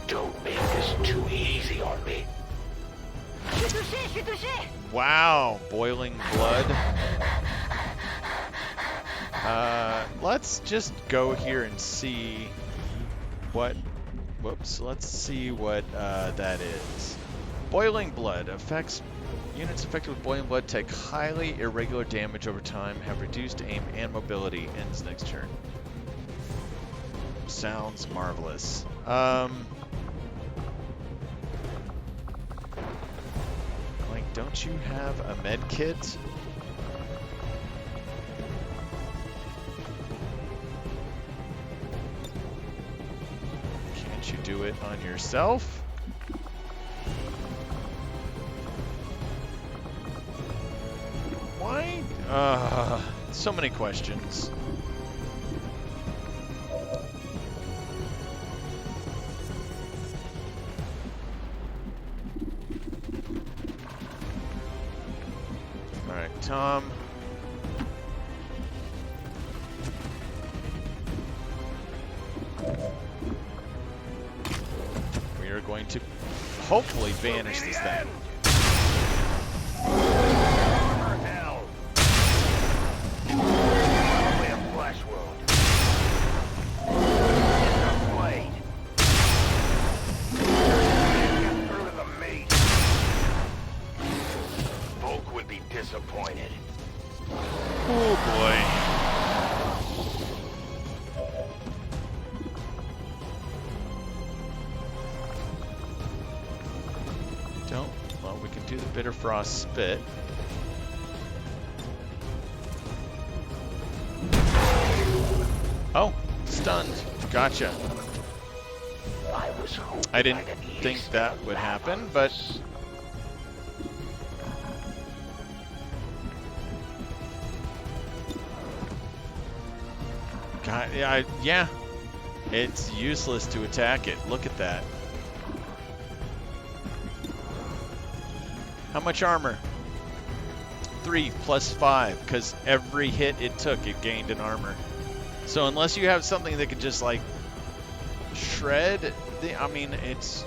Don't make this too easy on me. Wow, boiling blood. Let's just go here and see what. Whoops. Let's see what that is. Boiling blood affects. Units affected with boiling blood take highly irregular damage over time, have reduced aim and mobility. Ends next turn. Sounds marvelous. Like, don't you have a med kit? Can't you do it on yourself? Why? So many questions. All right, Tom. We are going to hopefully banish this thing. Disappointed. Oh boy. Well, we can do the Bitter Frost Spit. Oh, stunned. Gotcha. I didn't think that would happen, but God, yeah, it's useless to attack it. Look at that. How much armor? 3 plus 5, because every hit it took, it gained an armor. So unless you have something that can just like shred the, I mean, it's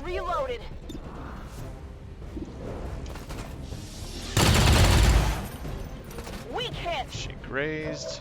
Reloaded. Weak hit. she grazed.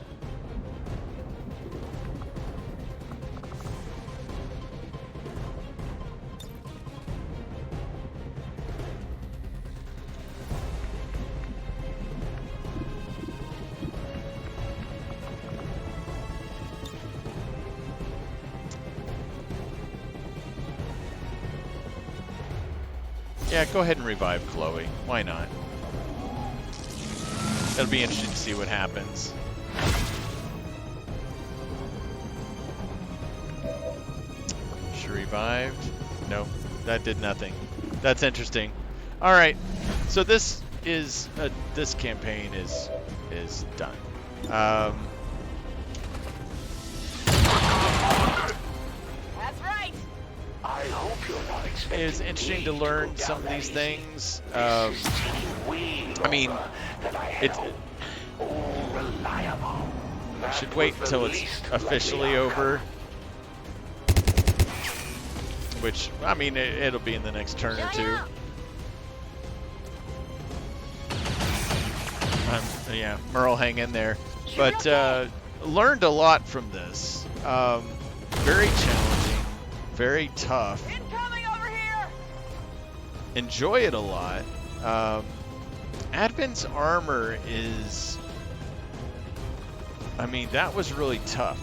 Yeah, go ahead and revive Chloe. Why not? It'll be interesting to see what happens. She revived. Nope, that did nothing. That's interesting. All right, so this is this campaign is done. That's right. I hope you're not expecting It's interesting to me learn go some of down these that things. This is way I mean, over than I it's held. All reliable. That should wait was the until it's least officially likely over. Which, I mean, it'll be in the next turn or two. Yeah, Merle, hang in there. But learned a lot from this. Very challenging, very tough. Incoming over here. Enjoy it a lot. Advent's armor is, I mean, that was really tough.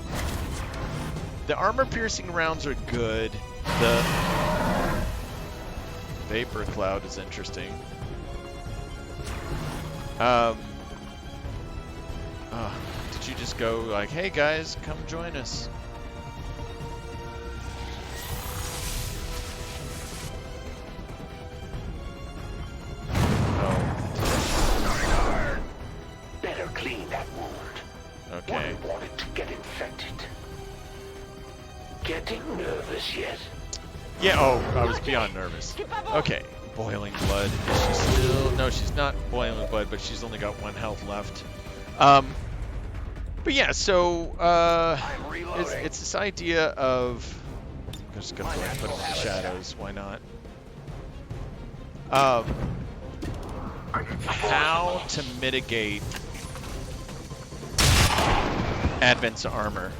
The armor-piercing rounds are good. The vapor cloud is interesting. Did you just go like, hey guys, come join us? Better clean that wound. Okay. One wanted to get infected. Getting nervous yet? Yeah, oh, I was beyond nervous. Okay, boiling blood. Is she still? No, she's not boiling blood, but she's only got 1 health left. But yeah, so it's this idea of, I'm just gonna go ahead and put him in the shadows. Why not? How to mitigate Advent's armor.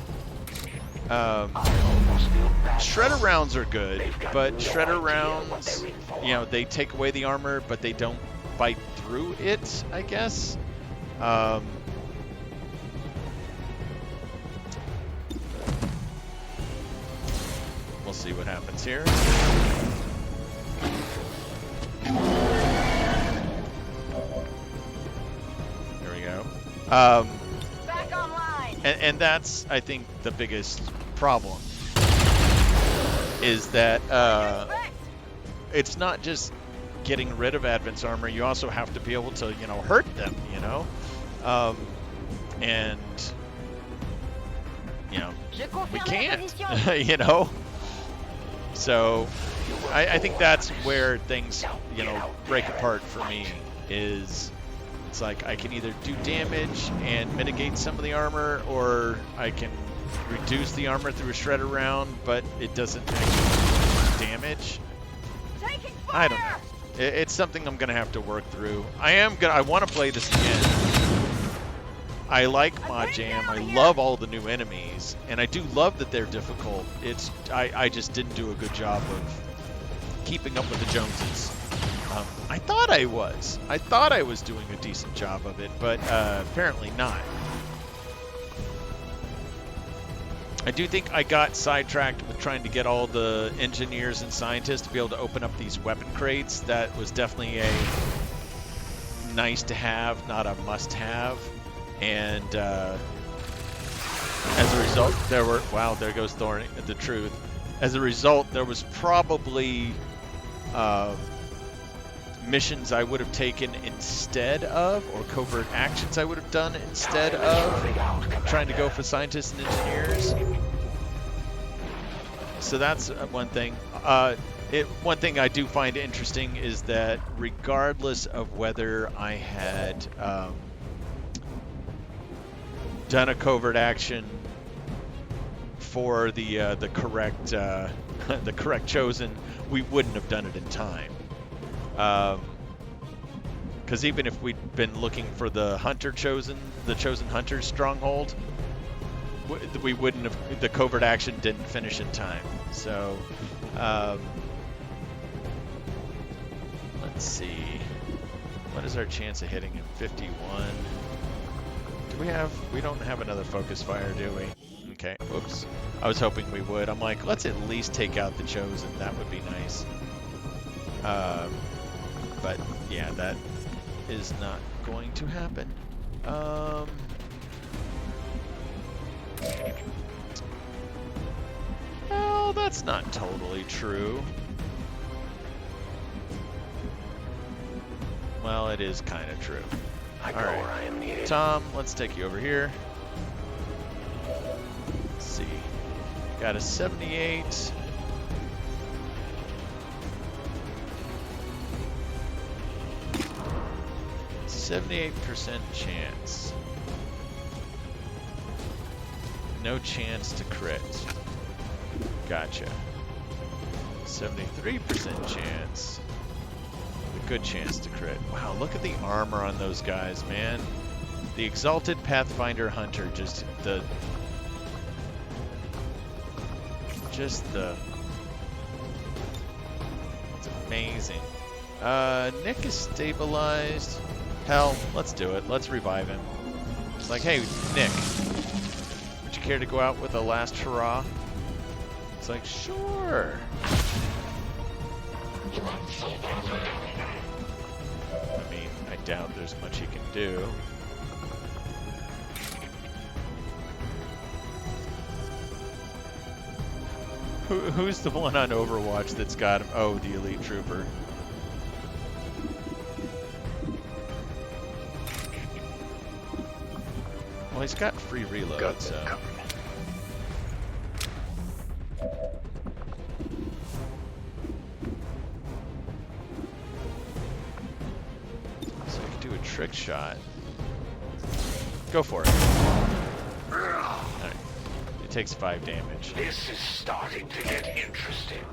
Shredder rounds are good, but shredder rounds, you know, they take away the armor, but they don't bite through it, I guess. We'll see what happens here. There we go. Back online. And that's, I think, the biggest problem. Is that it's not just getting rid of Advent's armor, you also have to be able to, you know, hurt them, you know? And, you know, we can't, you know? So, I think that's where things, you know, break apart for me, is it's like I can either do damage and mitigate some of the armor, or I can reduce the armor through a shredder round, but it doesn't actually do damage. Taking fire. I don't know. It's something I'm gonna have to work through. I want to play this again. I like Mod Jam. I love all the new enemies, and I do love that they're difficult. I just didn't do a good job of keeping up with the Joneses. I thought I was. I thought I was doing a decent job of it, but apparently not. I do think I got sidetracked with trying to get all the engineers and scientists to be able to open up these weapon crates. That was definitely nice to have, not a must have. And as a result, there were, wow, there goes Thorny, the truth. As a result, there was probably missions I would have taken instead of, or covert actions I would have done instead of trying to go for scientists and engineers. So that's one thing. One thing I do find interesting is that regardless of whether I had done a covert action for the correct the correct chosen, we wouldn't have done it in time. Because even if we'd been looking for the chosen hunter stronghold, we wouldn't have. The covert action didn't finish in time. So let's see. What is our chance of hitting him? 51. We don't have another focus fire, do we? Okay, whoops. I was hoping we would. I'm like, let's at least take out the chosen. That would be nice. But yeah, that is not going to happen. Well, that's not totally true. Well, it is kind of true. I go where I am needed. Tom, let's take you over here. Let's see. Got a 78. %78 chance. No chance to crit. Gotcha. 73% chance. A good chance to crit. Wow, look at the armor on those guys, man. The Exalted Pathfinder Hunter, it's amazing. Nick is stabilized. Hell, let's do it. Let's revive him. It's like, hey, Nick, would you care to go out with a last hurrah? It's like, sure. I mean, I doubt there's much he can do. Who's the one on Overwatch that's got him? Oh, the Elite Trooper. Well, he's got free reload, so. So I can do a trick shot. Go for it. Alright. It takes 5 damage. This is starting to get interesting.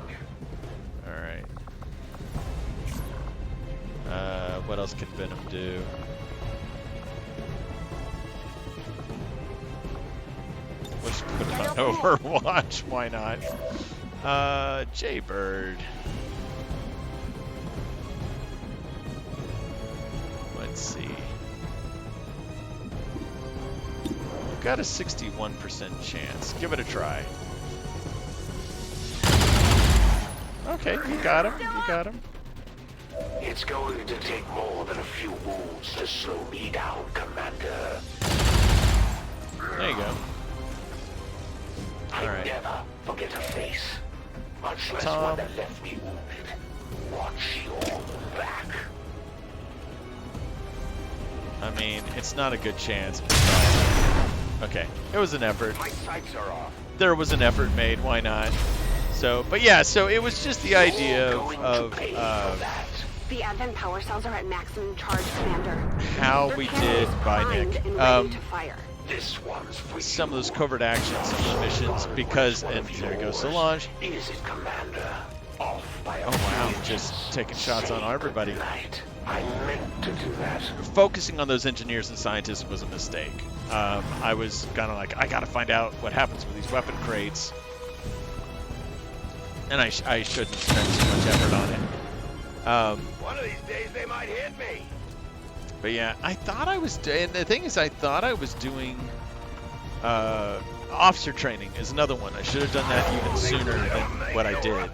Alright. What else can Venom do? Let's put it on Overwatch, why not? Jaybird. Let's see. We've got a 61% chance. Give it a try. Okay, you got him. You got him. It's going to take more than a few wounds to slow me down, Commander. There you go. I never forget a face, much less one that left me wounded. Watch your back. I mean, it's not a good chance. Okay, it was an effort. My sights are off. There was an effort made, why not? So, but yeah, so it was just the idea of the Advent power cells are at maximum charge, Commander. How we did by Nick. This one's some of those covert actions, some of the missions, because, and there goes Solange. Is it, Commander? Off by oh wow, just taking shots on everybody. I meant to do that. Focusing on those engineers and scientists was a mistake. I was kind of like, I gotta find out what happens with these weapon crates. And I shouldn't spend too much effort on it. One of these days they might hit me. But yeah, I thought I was, and the thing is, I thought I was doing officer training is another one. I should have done that even sooner than what I did.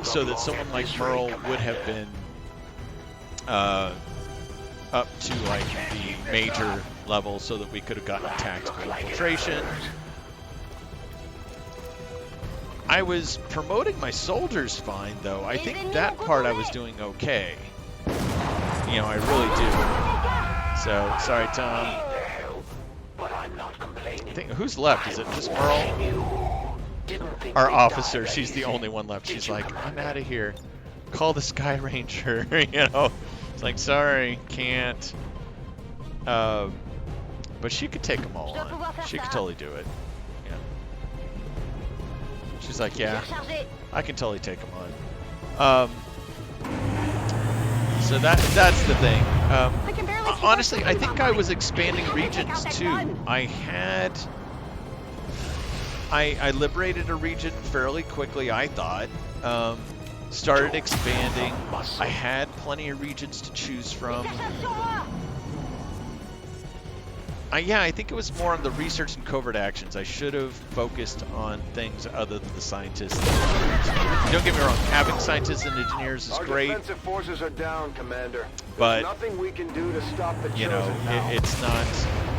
So that someone like Merle would have been up to like the major level so that we could have gotten tactical infiltration. I was promoting my soldiers fine, though. I think that part I was doing okay. You know, I really do. So, sorry, Tom. I think, who's left? Is it just Merle? Our officer, she's the only one left. She's like, I'm out of here. Call the Sky Ranger, you know. It's like, sorry, can't. But she could take them all on. She could totally do it. Yeah. She's like, yeah, I can totally take them on. So that's the thing. Honestly, I think I was expanding regions too. I liberated a region fairly quickly, I thought. Started expanding. I had plenty of regions to choose from. Yeah, I think it was more on the research and covert actions. I should have focused on things other than the scientists. Don't get me wrong, having scientists and engineers is great. Our defensive forces are down, Commander. But, there's nothing we can do to stop the you know, it's not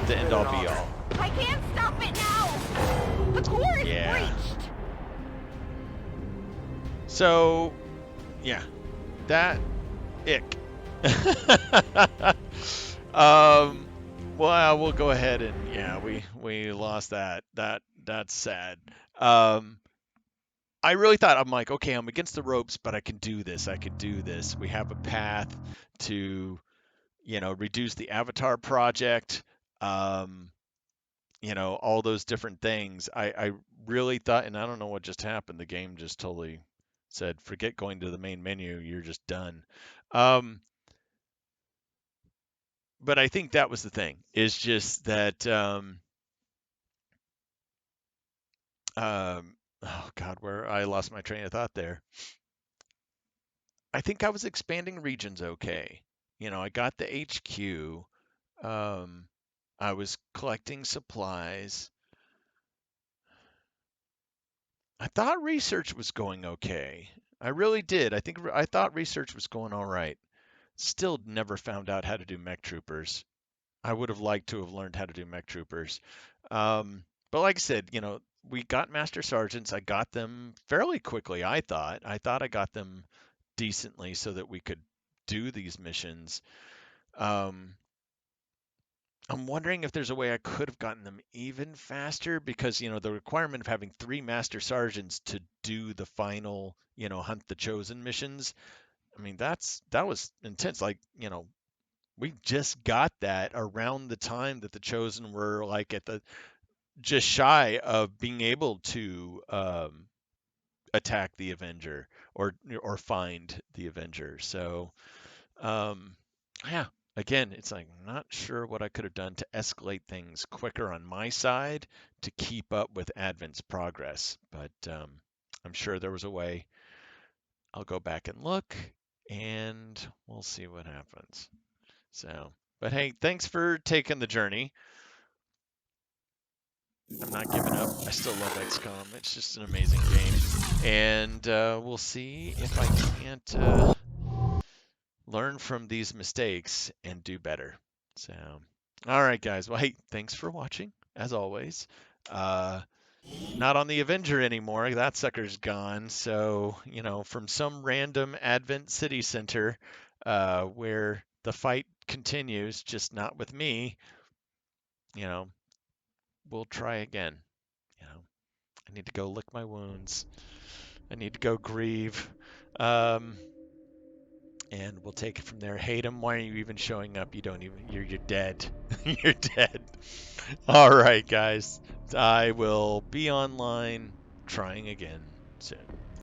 the end-all be-all. I can't stop it now! The core is breached! So, yeah, that ick. Well, we'll go ahead and yeah, we lost that. That's sad. I really thought, I'm like, okay, I'm against the ropes, but I can do this. I can do this. We have a path to, you know, reduce the Avatar project. You know, all those different things. I really thought, and I don't know what just happened. The game just totally said, forget going to the main menu. You're just done. But I think that was the thing, is just that, oh God, where I lost my train of thought there. I think I was expanding regions okay. You know, I got the HQ. I was collecting supplies. I thought research was going okay. I really did. I thought research was going all right. Still never found out how to do mech troopers. I would have liked to have learned how to do mech troopers. But like I said, you know, we got master sergeants. I got them fairly quickly, I thought. I thought I got them decently so that we could do these missions. I'm wondering if there's a way I could have gotten them even faster, because, you know, the requirement of having 3 master sergeants to do the final, you know, hunt the chosen missions. I mean, that was intense. Like, you know, we just got that around the time that the chosen were like at the just shy of being able to attack the Avenger or find the Avenger. So yeah, again, it's like, I'm not sure what I could have done to escalate things quicker on my side to keep up with Advent's progress, but I'm sure there was a way. I'll go back and look, and we'll see what happens. So, but hey, thanks for taking the journey. I'm not giving up. I still love XCOM. It's just an amazing game. And we'll see if I can't learn from these mistakes and do better. So, all right, guys. Well, hey, thanks for watching, as always. Not on the Avenger anymore. That sucker's gone. So, you know, from some random Advent City Center where the fight continues, just not with me, you know, we'll try again. You know, I need to go lick my wounds. I need to go grieve. And we'll take it from there. Hayden, why are you even showing up? You don't even, you're dead. You're dead. All right, guys. I will be online trying again soon.